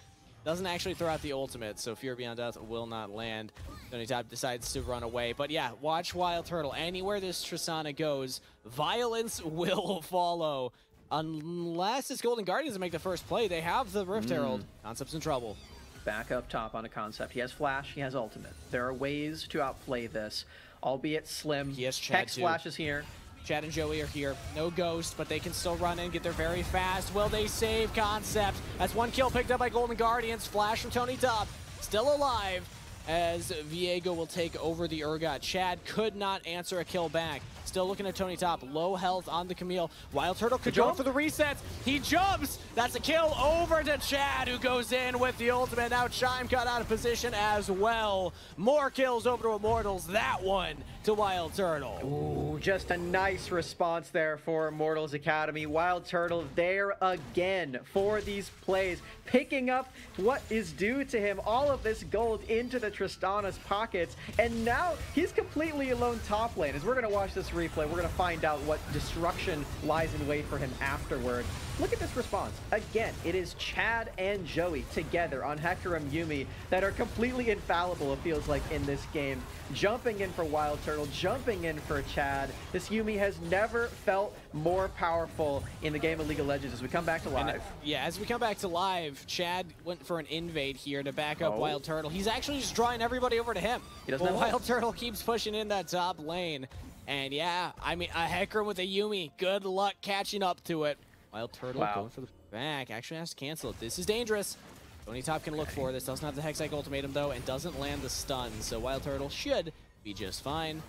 Doesn't actually throw out the ultimate, so Fear Beyond Death will not land. Tony Top decides to run away. But yeah, watch Wild Turtle. Anywhere this Tristana goes, violence will follow. Unless it's Golden Guardians to make the first play, they have the Rift Herald. Concept's in trouble. Back up top on a Concept. He has Flash, he has Ultimate. There are ways to outplay this, albeit slim. He has Chad Hex Flash is here. Chad and Joey are here. No Ghost, but they can still run in, get there very fast. Will they save Concept? That's 1 kill picked up by Golden Guardians. Flash from Tony Top, still alive. as Viego will take over the Urgot. Chad could not answer a kill back. Still looking at Tony Top. Low health on the Camille. Wild Turtle could go for the resets. He jumps. That's a kill over to Chad, who goes in with the ultimate. Now Chime got out of position as well. More kills over to Immortals. That one to Wild Turtle. Ooh, just a nice response there for Immortals Academy. Wild Turtle there again for these plays, picking up what is due to him. All of this gold into the Tristana's pockets, and now he's completely alone top lane. As we're going to watch this replay, we're going to find out what destruction lies in wait for him afterward. Look at this response. Again, it is Chad and Joey together on Hecarim Yuumi that are completely infallible, it feels like, in this game. Jumping in for Wild Turtle, jumping in for Chad. This Yuumi has never felt more powerful in the game of League of Legends. As we come back to live. Yeah, as we come back to live, Chad went for an invade here to back up Wild Turtle. He's actually just drawing everybody over to him. He doesn't have Wild Turtle keeps pushing in that top lane. And yeah, I mean, a Hecarim with a Yuumi. Good luck catching up to it. Wild Turtle going for the back. Actually has to cancel it. This is dangerous. Tony Top can look for this. Doesn't have the Hextech ultimatum, though, and doesn't land the stun. So Wild Turtle should be just fine.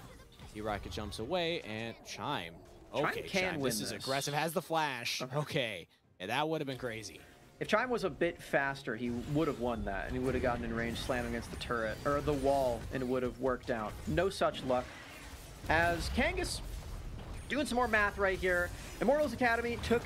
T-Rocket jumps away, and Chime. Okay, Chime, this is aggressive. Has the flash. Okay. Yeah, that would have been crazy. If Chime was a bit faster, he would have won that, and he would have gotten in range, slamming against the turret, or the wall, and it would have worked out. No such luck. As Kangas doing some more math right here, Immortals Academy took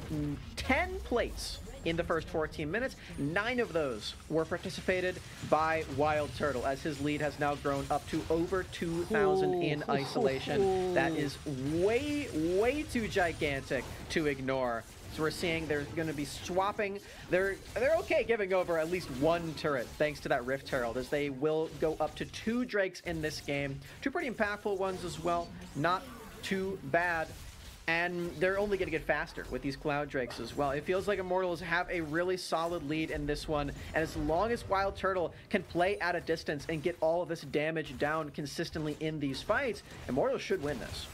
10 plates in the first 14 minutes. 9 of those were participated by Wild Turtle, as his lead has now grown up to over 2,000 in isolation. That is way, way too gigantic to ignore. So we're seeing they're going to be swapping. They're okay giving over at least 1 turret thanks to that Rift Herald, as they will go up to 2 Drakes in this game. 2 pretty impactful ones as well. Not too bad. And they're only going to get faster with these Cloud Drakes as well. It feels like Immortals have a really solid lead in this one. And as long as Wild Turtle can play at a distance and get all of this damage down consistently in these fights, Immortals should win this.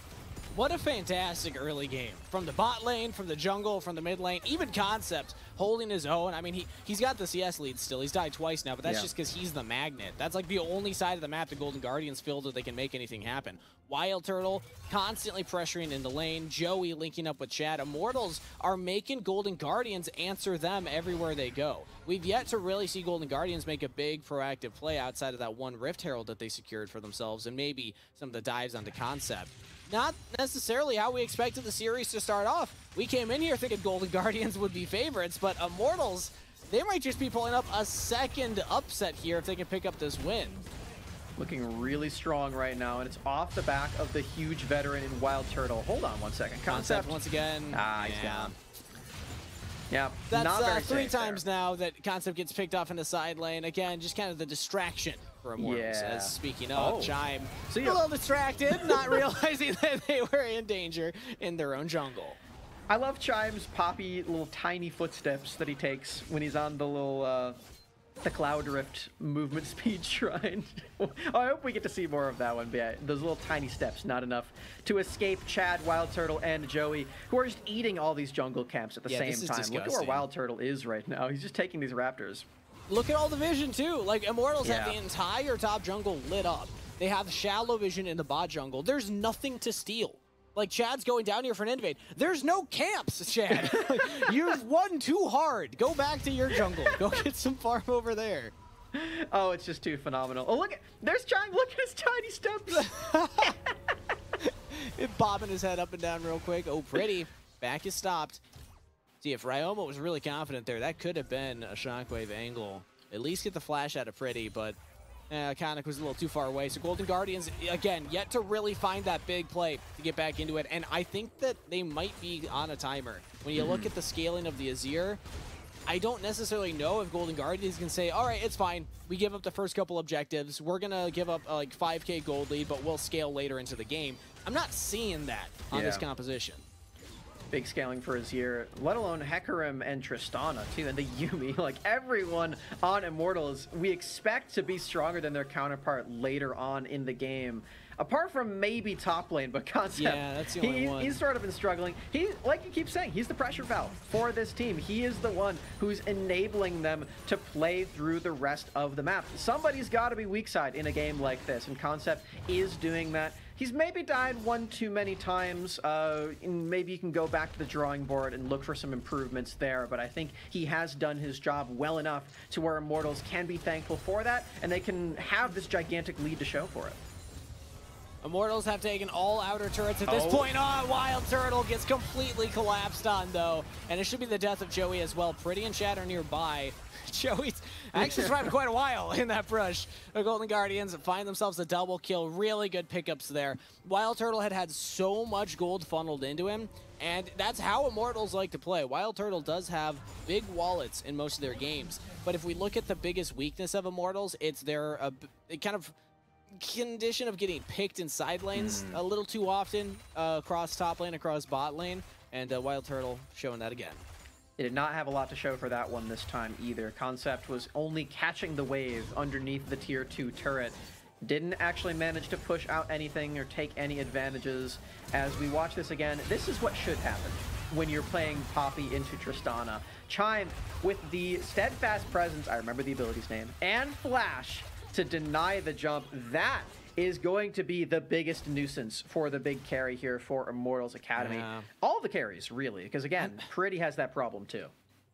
What a fantastic early game. From the bot lane, from the jungle, from the mid lane, even Concept holding his own. I mean, he's got the CS lead still. He's died twice now, but that's just because he's the magnet. That's like the only side of the map the Golden Guardians feel that they can make anything happen. Wild Turtle constantly pressuring in the lane. Joey linking up with Chad. Immortals are making Golden Guardians answer them everywhere they go. We've yet to really see Golden Guardians make a big proactive play outside of that 1 Rift Herald that they secured for themselves, and maybe some of the dives onto Concept. Not necessarily how we expected the series to start off. We came in here thinking Golden Guardians would be favorites, but Immortals, they might just be pulling up a second upset here if they can pick up this win. Looking really strong right now, and it's off the back of the huge veteran in Wild Turtle. Hold on one second. Concept once again. He's down. Yeah, that's not very 3 times now that Concept gets picked off in the side lane. Again, just kind of the distraction for Immortals. As speaking of, Chime, a little distracted, not realizing that they were in danger in their own jungle. I love Chime's poppy little tiny footsteps that he takes when he's on the little the Cloud Rift movement speed shrine. I hope we get to see more of that one, but yeah, those little tiny steps, not enough to escape Chad, Wild Turtle, and Joey, who are just eating all these jungle camps at the same time. Look at where Wild Turtle is right now. He's just taking these raptors. Look at all the vision, too. Like, Immortals have the entire top jungle lit up. They have shallow vision in the bot jungle. There's nothing to steal. Like, Chad's going down here for an invade. There's no camps, Chad. You've won too hard. Go back to your jungle. Go get some farm over there. Oh, it's just too phenomenal. Oh, look, there's Chime. Look at his tiny steps. Bobbing his head up and down real quick. Oh, pretty. Back is stopped. See, if Ryoma was really confident there, that could have been a shockwave angle. At least get the flash out of Pretty, but Konik was a little too far away. So Golden Guardians, again, yet to really find that big play to get back into it. And I think that they might be on a timer. When you look at the scaling of the Azir, I don't necessarily know if Golden Guardians can say, all right, it's fine. We give up the first couple objectives. We're going to give up like 5K gold lead, but we'll scale later into the game. I'm not seeing that on this composition. Big scaling for Azir, let alone Hecarim and Tristana too, and the Yuumi. Like, everyone on Immortals we expect to be stronger than their counterpart later on in the game. apart from maybe top lane, but Concept, yeah, that's the only one. He's sort of been struggling. He, like you keep saying, he's the pressure valve for this team. He is the one who's enabling them to play through the rest of the map. Somebody's got to be weak side in a game like this, and Concept is doing that. He's maybe died one too many times. And maybe you can go back to the drawing board and look for some improvements there, but I think he has done his job well enough to where Immortals can be thankful for that, and they can have this gigantic lead to show for it. Immortals have taken all outer turrets at this point. Wild Turtle gets completely collapsed on, though. And it should be the death of Joey as well. Pretty and Shatter nearby. Joey's actually survived quite a while in that brush. The Golden Guardians find themselves a double kill. Really good pickups there. Wild Turtle had so much gold funneled into him, and that's how Immortals like to play. Wild Turtle does have big wallets in most of their games, but if we look at the biggest weakness of Immortals, it's their kind of condition of getting picked in side lanes a little too often, across top lane, across bot lane, and Wild Turtle showing that again. It did not have a lot to show for that one this time either. Concept was only catching the wave underneath the tier 2 turret. Didn't actually manage to push out anything or take any advantages. As we watch this again, this is what should happen when you're playing Poppy into Tristana. Chime with the steadfast presence, I remember the ability's name, and Flash to deny the jump. That is going to be the biggest nuisance for the big carry here for Immortals Academy. Yeah. All the carries, really, because again, Pretty has that problem too.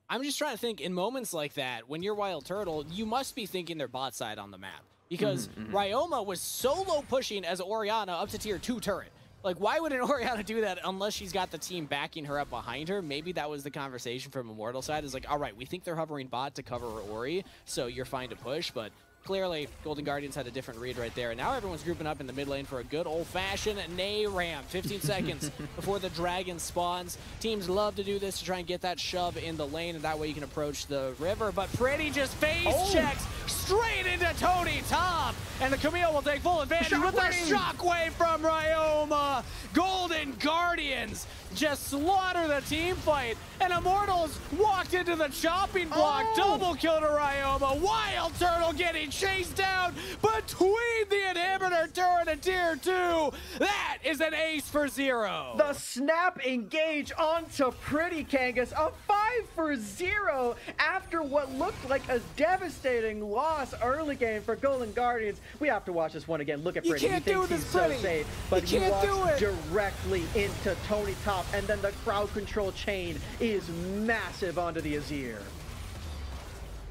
I'm just trying to think, in moments like that, when you're Wild Turtle, you must be thinking their bot side on the map. Because Ryoma was solo pushing as Orianna up to tier 2 turret. Like, why would an Orianna do that unless she's got the team backing her up behind her? Maybe that was the conversation from Immortal side. Is like, all right, we think they're hovering bot to cover Ori, so you're fine to push, but clearly, Golden Guardians had a different read right there. And now everyone's grouping up in the mid lane for a good old-fashioned Nay ramp. 15 seconds before the dragon spawns. Teams love to do this to try and get that shove in the lane, and that way you can approach the river. But Pretty just face checks straight into Tony Top. And the Camille will take full advantage with a shockwave from Ryoma. Golden Guardians just slaughter the team fight. And Immortals walked into the chopping block. Double kill to Ryoma. Wild Turtle getting chased down between the inhibitor turret and tier 2. That is an ace for 0. The snap engage onto Pretty Kangas. A 5 for 0 after what looked like a devastating loss early game for Golden Guardians. We have to watch this one again. Look at Pretty. He thinks he's so safe, but he walks directly into Tony Top, and then the crowd control chain is massive onto the Azir.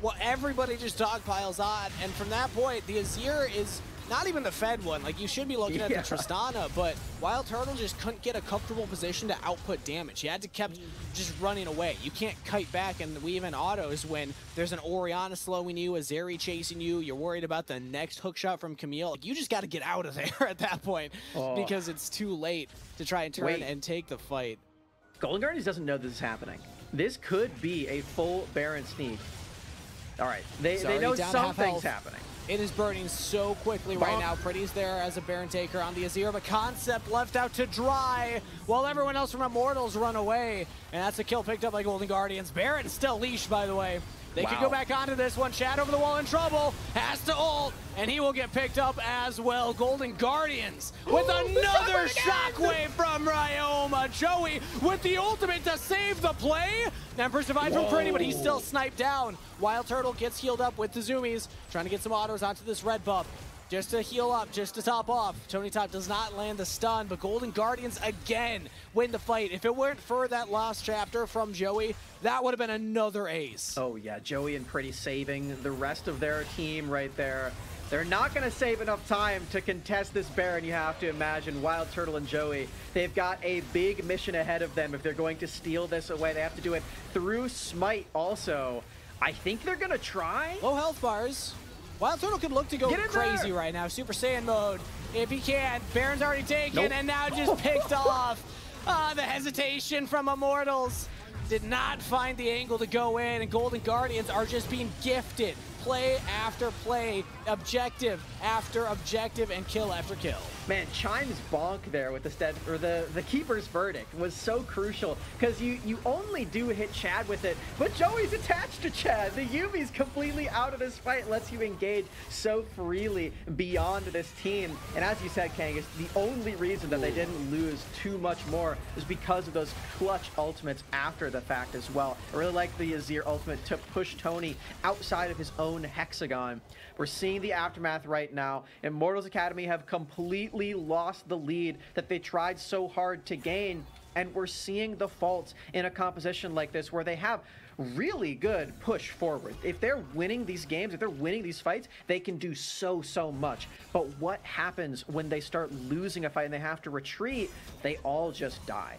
Well, everybody just dogpiles on, and from that point, the Azir is not even the fed one. Like, you should be looking at the Tristana, but Wild Turtle just couldn't get a comfortable position to output damage. He had to kept just running away. You can't kite back and weave in autos when there's an Orianna slowing you, a Zeri chasing you, you're worried about the next hook shot from Camille. Like, you just got to get out of there at that point because it's too late to try and turn and take the fight. Golden Guardians doesn't know this is happening. This could be a full Baron sneak. All right, they know something's happening. It is burning so quickly right now. Pretty's there as a Baron taker on the Azir, but Concept left out to dry while everyone else from Immortals run away. And that's a kill picked up by Golden Guardians. Baron still leashed, by the way. They could go back onto this one. Chad over the wall in trouble. Has to ult, and he will get picked up as well. Golden Guardians with another shockwave from Ryoma. Joey with the ultimate to save the play. Emperor survived from Pretty, but he's still sniped down. Wild Turtle gets healed up with the zoomies, trying to get some autos onto this red buff. Just to heal up, just to top off. Tony Top does not land the stun, but Golden Guardians again win the fight. If it weren't for that last chapter from Joey, that would have been another ace. Oh yeah, Joey and Pretty saving the rest of their team right there. They're not going to save enough time to contest this Baron, you have to imagine. Wild Turtle and Joey, they've got a big mission ahead of them. If they're going to steal this away, they have to do it through Smite also. I think they're going to try. Low health bars. Wild Turtle could look to go crazy right now. Super Saiyan mode, if he can. Baron's already taken and now just picked off. The hesitation from Immortals. Did not find the angle to go in, and Golden Guardians are just being gifted play after play, objective after objective, and kill after kill. Man, Chime's bonk there with the keeper's verdict was so crucial, because you only do hit Chad with it, but Joey's attached to Chad. The Yumi's completely out of this fight, lets you engage so freely beyond this team. And as you said, Kangas, the only reason that they didn't lose too much more is because of those clutch ultimates after the fact as well. I really like the Azir ultimate to push Tony outside of his own hexagon. We're seeing the aftermath right now. Immortals Academy have completely lost the lead that they tried so hard to gain, and we're seeing the faults in a composition like this where they have really good push forward. If they're winning these games, if they're winning these fights, they can do so much. But what happens when they start losing a fight and they have to retreat? They all just die.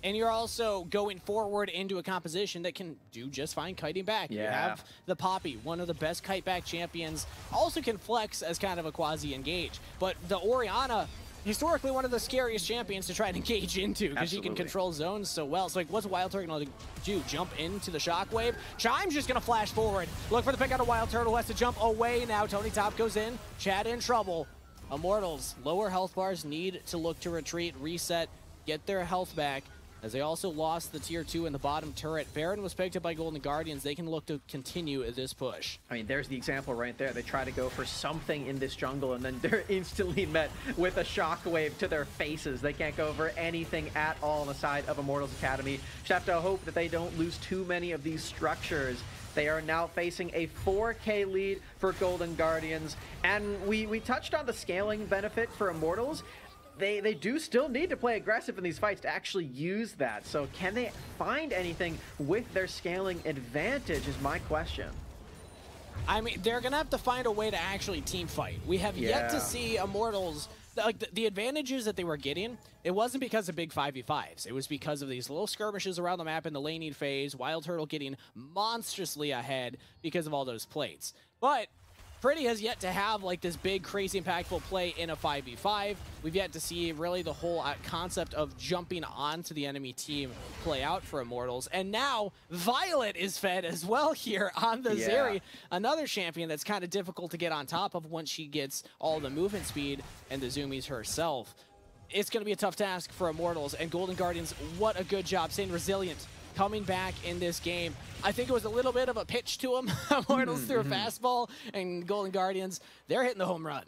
And you're also going forward into a composition that can do just fine kiting back. Yeah. You have the Poppy, one of the best kite back champions, also can flex as kind of a quasi-engage. But the Orianna, historically one of the scariest champions to try and engage into, because she can control zones so well. So like, what's Wild Turtle going to do? Jump into the shockwave? Chime's just going to flash forward. Look for the pick out of Wild Turtle, who has to jump away now. Tony Top goes in, Chad in trouble. Immortals, lower health bars, need to look to retreat, reset, get their health back, as they also lost the tier 2 in the bottom turret. Baron was picked up by Golden Guardians. They can look to continue this push. I mean, there's the example right there. They try to go for something in this jungle, and then they're instantly met with a shockwave to their faces. They can't go for anything at all on the side of Immortals Academy. Just have to hope that they don't lose too many of these structures. They are now facing a 4K lead for Golden Guardians, and we touched on the scaling benefit for Immortals. They do still need to play aggressive in these fights to actually use that. So can they find anything with their scaling advantage is my question. I mean, they're going to have to find a way to actually team fight. We have yet to see Immortals, like the advantages that they were getting, it wasn't because of big 5v5s. It was because of these little skirmishes around the map in the laning phase, Wild Turtle getting monstrously ahead because of all those plates. But Pretty has yet to have like this big, crazy, impactful play in a 5v5. We've yet to see really the whole concept of jumping onto the enemy team play out for Immortals. And now Violet is fed as well here on the Zeri, another champion that's kind of difficult to get on top of once she gets all the movement speed and the zoomies herself. It's going to be a tough task for Immortals, and Golden Guardians, what a good job staying resilient, coming back in this game. I think it was a little bit of a pitch to them. Immortals threw a fastball, and Golden Guardians, they're hitting the home run.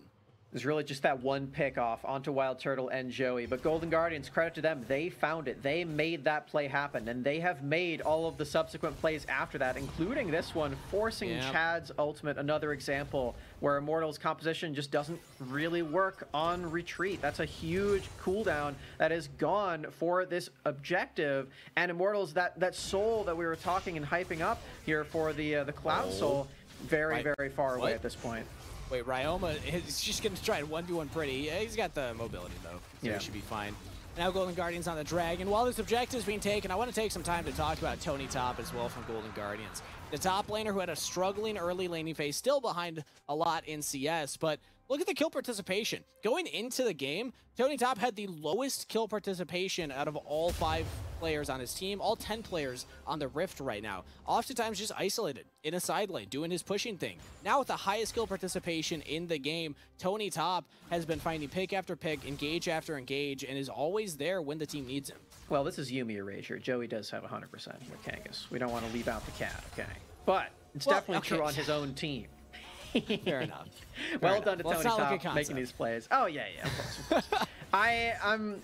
It's really just that one pick off onto Wild Turtle and Joey. But Golden Guardians, credit to them, they found it. They made that play happen, and they have made all of the subsequent plays after that, including this one, forcing Chad's ultimate, another example where Immortals' composition just doesn't really work on retreat. That's a huge cooldown that is gone for this objective. And Immortals, that soul that we were talking and hyping up here for the Cloud Soul, very, very far away at this point. Wait, Ryoma is just going to try to 1v1 Pretty. He's got the mobility, though, so he should be fine. Now Golden Guardians on the Dragon. While this objective is being taken, I want to take some time to talk about Tony Top as well from Golden Guardians. The top laner who had a struggling early laning phase, still behind a lot in CS, but look at the kill participation. Going into the game, Tony Top had the lowest kill participation out of all 5 players on his team, all 10 players on the Rift right now. Oftentimes just isolated in a side lane, doing his pushing thing. Now with the highest kill participation in the game, Tony Top has been finding pick after pick, engage after engage, and is always there when the team needs him. Well, this is Yumi Erasure. Joey does have 100% with Kangas. We don't want to leave out the cat, okay? But it's definitely true on his own team. Fair enough. Well done to Tony Top making these plays. Oh yeah, of course. I'm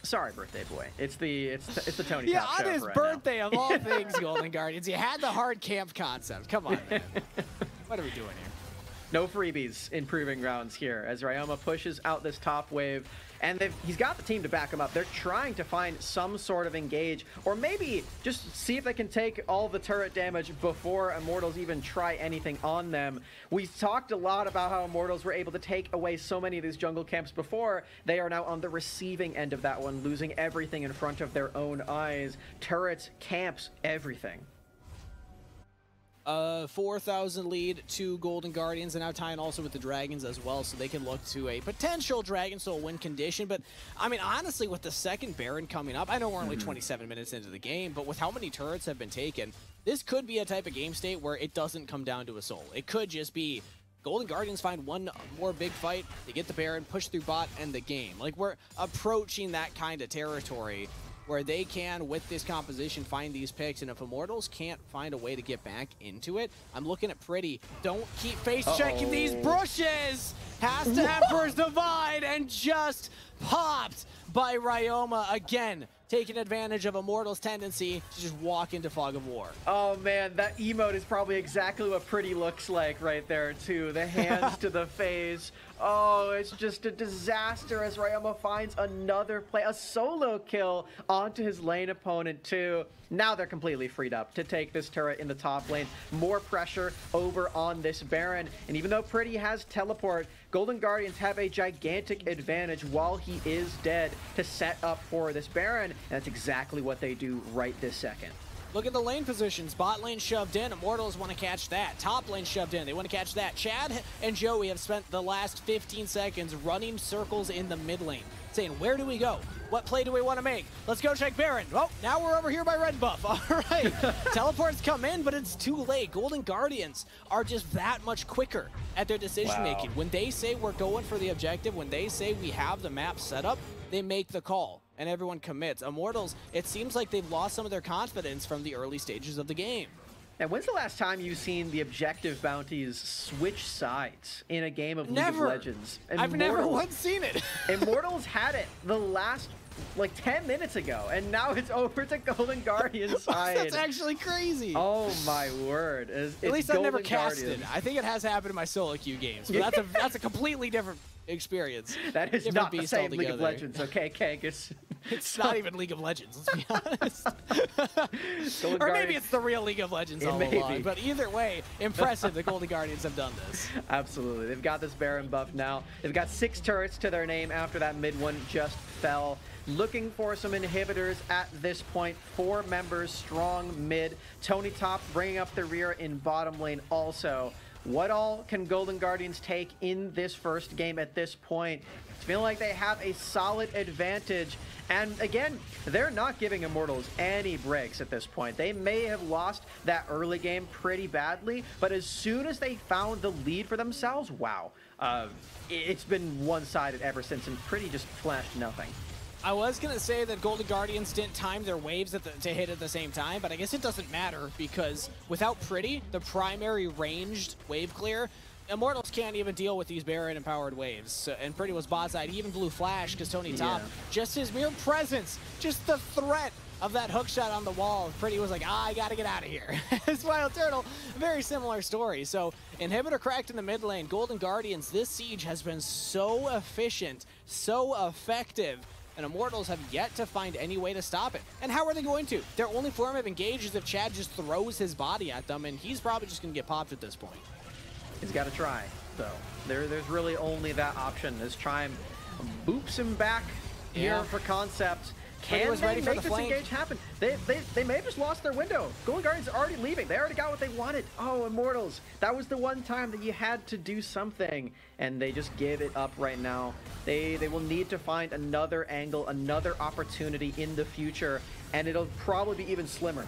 sorry, birthday boy. It's the Tony Top show on his right birthday of all things, Golden Guardians. You had the hard camp concept. Come on, man. What are we doing here? No freebies in Proving Grounds here as Ryoma pushes out this top wave, and he's got the team to back him up. They're trying to find some sort of engage, or maybe just see if they can take all the turret damage before Immortals even try anything on them. We talked a lot about how Immortals were able to take away so many of these jungle camps before. They are now on the receiving end of that one, losing everything in front of their own eyes. Turrets, camps, everything. 4,000 lead to Golden Guardians, and now tying also with the Dragons as well, so they can look to a potential Dragon Soul win condition. But I mean, honestly, with the second Baron coming up, I know we're only 27 minutes into the game, but with how many turrets have been taken, this could be a type of game state where it doesn't come down to a soul. It could just be Golden Guardians find one more big fight, they get the Baron, push through bot, and the game. Like, we're approaching that kind of territory where they can, with this composition, find these picks. And if Immortals can't find a way to get back into it, I'm looking at Pretty. Don't keep face-checking these bushes! Has to Emperor's Divide and just popped by Ryoma again, taking advantage of Immortals' tendency to just walk into Fog of War. Oh man, that emote is probably exactly what Pretty looks like right there too. The hands to the face. Oh, it's just a disaster as Ryoma finds another play, a solo kill onto his lane opponent too. Now they're completely freed up to take this turret in the top lane. More pressure over on this Baron. And even though Pretty has teleport, Golden Guardians have a gigantic advantage while he is dead to set up for this Baron. And that's exactly what they do right this second. Look at the lane positions. Bot lane shoved in. Immortals want to catch that. Top lane shoved in. They want to catch that. Chad and Joey have spent the last 15 seconds running circles in the mid lane, saying, where do we go? What play do we want to make? Let's go check Baron. Oh, now we're over here by Red Buff. All right. Teleports come in, but it's too late. Golden Guardians are just that much quicker at their decision-making. When they say we're going for the objective, when they say we have the map set up, they make the call, and everyone commits. Immortals, it seems like they've lost some of their confidence from the early stages of the game. And when's the last time you've seen the objective bounties switch sides in a game of League of Legends? I've never once seen it. Immortals had it the last, like, 10 minutes ago, and now it's over to Golden Guardians side. That's actually crazy. Oh my word. At least I've never casted. I think it has happened in my solo queue games, but that's a completely different experience. That is not the same League of Legends, okay, Kangas? It's not even League of Legends, let's be honest. Or maybe it's the real League of Legends all along. But either way, impressive the Golden Guardians have done this. Absolutely. They've got this Baron buff now. They've got 6 turrets to their name after that mid one just fell. Looking for some inhibitors at this point. 4 members strong mid. Tony top bringing up the rear in bottom lane also. What all can Golden Guardians take in this first game at this point? It's feeling like they have a solid advantage. And again, they're not giving Immortals any breaks at this point. They may have lost that early game pretty badly, but as soon as they found the lead for themselves, wow. It's been one-sided ever since, and Pretty just flashed nothing. I was going to say that Golden Guardians didn't time their waves to hit at the same time, but I guess it doesn't matter because without Pretty, the primary ranged wave clear, Immortals can't even deal with these Baron-empowered waves. So, and Pretty was bot side. He even blew Flash because Tony top, just his mere presence, just the threat of that hook shot on the wall. Pretty was like, I got to get out of here. It's Wild Turtle, very similar story. So inhibitor cracked in the mid lane. Golden Guardians, this siege has been so efficient, so effective, and Immortals have yet to find any way to stop it. And how are they going to? Their only form of engage is if Chad just throws his body at them, and he's probably just going to get popped at this point. He's got to try, though. There's really only that option as Chime boops him back here for concept. Can they make this engage happen? They may have just lost their window. Golden Guardians are already leaving. They already got what they wanted. Oh, Immortals. That was the one time that you had to do something, and they just give it up right now. They will need to find another angle, another opportunity in the future, and it'll probably be even slimmer.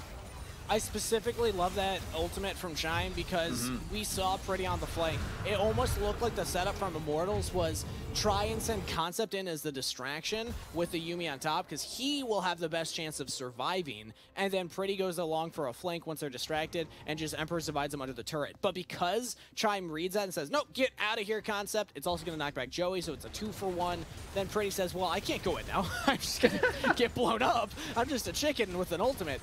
I specifically love that ultimate from Chime because we saw Pretty on the flank. It almost looked like the setup from Immortals was try and send Concept in as the distraction with the Yuumi on top because he will have the best chance of surviving, and then Pretty goes along for a flank once they're distracted and just Emperor's divides them under the turret. But because Chime reads that and says, no, get out of here, Concept, it's also going to knock back Joey, so it's a 2-for-1. Then Pretty says, well, I can't go in now. I'm just going to get blown up. I'm just a chicken with an ultimate.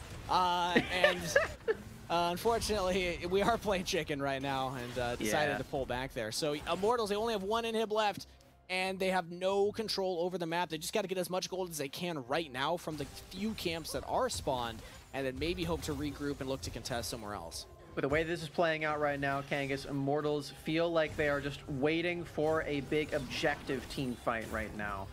Unfortunately, we are playing chicken right now and decided to pull back there. So Immortals, they only have 1 inhib left, and they have no control over the map. They just got to get as much gold as they can right now from the few camps that are spawned, and then maybe hope to regroup and look to contest somewhere else. With the way this is playing out right now, Kangas, Immortals feel like they are just waiting for a big objective team fight right now.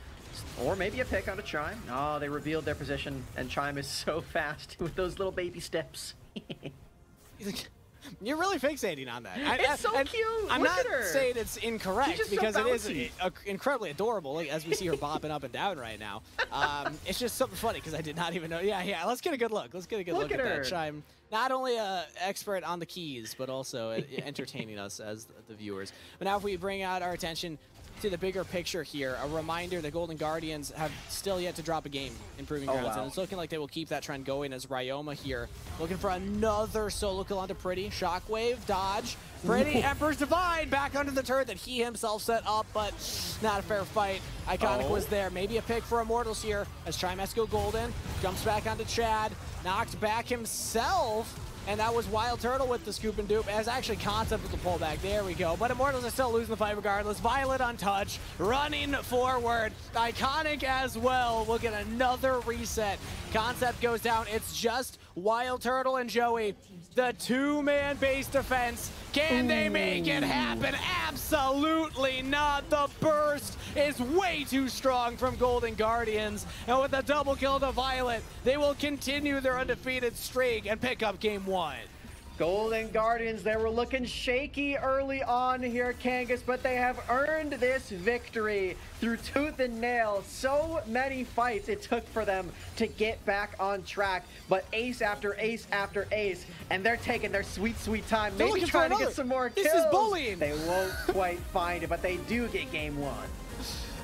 Or maybe a pick on a Chime. Oh, they revealed their position, and Chime is so fast with those little baby steps. You're really fixating on that. It's so cute. I'm not saying it's incorrect because it is incredibly adorable, like, as we see her bopping up and down right now. It's just something funny because I did not even know. Yeah, let's get a good look. Let's get a good look at that Chime not only an expert on the keys, but also entertaining us as the viewers. But now if we bring out our attention to the bigger picture here, a reminder the Golden Guardians have still yet to drop a game in Proving Grounds, and it's looking like they will keep that trend going as Ryoma here looking for another solo kill onto Pretty. Shockwave, dodge, Pretty, Emperor's Divine back under the turret that he himself set up, but not a fair fight. Iconic was there. Maybe a pick for Immortals here as Trimesco Golden jumps back onto Chad, knocked back himself. And that was Wild Turtle with the scoop and dupe, as actually Concept with the pullback. There we go. But Immortals are still losing the fight regardless. Violet untouched, running forward. Iconic as well. We'll get another reset. Concept goes down. It's just Wild Turtle and Joey. The two-man base defense. Can they make it happen? Absolutely not. The burst is way too strong from Golden Guardians. And with a double kill to Violet, they will continue their undefeated streak and pick up game 1. Golden Guardians, they were looking shaky early on here, Kangas, but they have earned this victory through tooth and nail. So many fights it took for them to get back on track, but ace after ace after ace, and they're taking their sweet, sweet time. Maybe trying to get some more kills. This is bullying. They won't quite find it, but they do get game 1.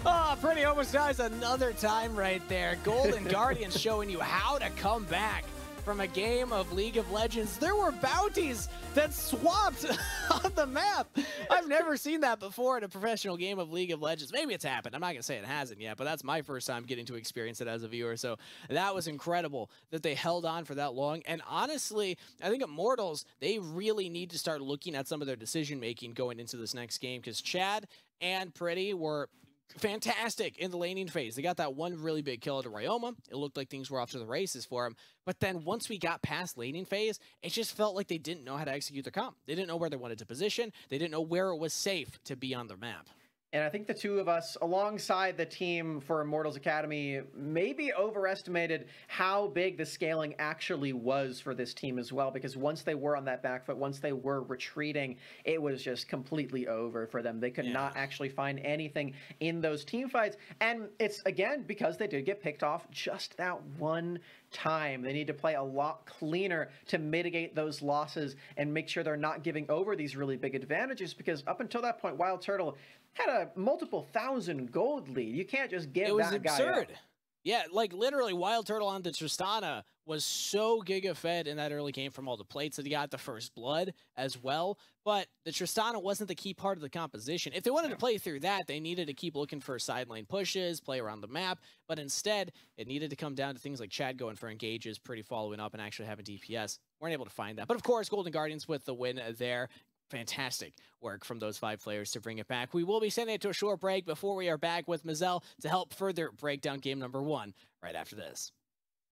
Oh, Pretty almost dies another time right there. Golden Guardians showing you how to come back from a game of League of Legends. There were bounties that swapped on the map. I've never seen that before in a professional game of League of Legends. Maybe it's happened. I'm not going to say it hasn't yet, but that's my first time getting to experience it as a viewer. So that was incredible that they held on for that long. And honestly, I think Immortals, they really need to start looking at some of their decision-making going into this next game, because Chad and Pretty were fantastic in the laning phase. They got that one really big kill to Ryoma. It looked like things were off to the races for him. But then once we got past laning phase, it just felt like they didn't know how to execute their comp. They didn't know where they wanted to position. They didn't know where it was safe to be on the map. And I think the two of us, alongside the team for Immortals Academy, maybe overestimated how big the scaling actually was for this team as well, because once they were on that back foot, once they were retreating, it was just completely over for them. They could not actually find anything in those team fights. And it's, again, because they did get picked off just that one time. They need to play a lot cleaner to mitigate those losses and make sure they're not giving over these really big advantages, because up until that point, Wild Turtle had a multiple thousand gold lead. You can't just give that guy up. It was absurd. Yeah, like literally Wild Turtle on the Tristana was so giga-fed in that early game from all the plates that he got the first blood as well. But the Tristana wasn't the key part of the composition. If they wanted to play through that, they needed to keep looking for side lane pushes, play around the map. But instead, it needed to come down to things like Chad going for engages, Pretty following up, and actually having DPS. Weren't able to find that. But of course, Golden Guardians with the win there. Fantastic work from those 5 players to bring it back. We will be sending it to a short break before we are back with Mazel to help further break down game number 1 right after this.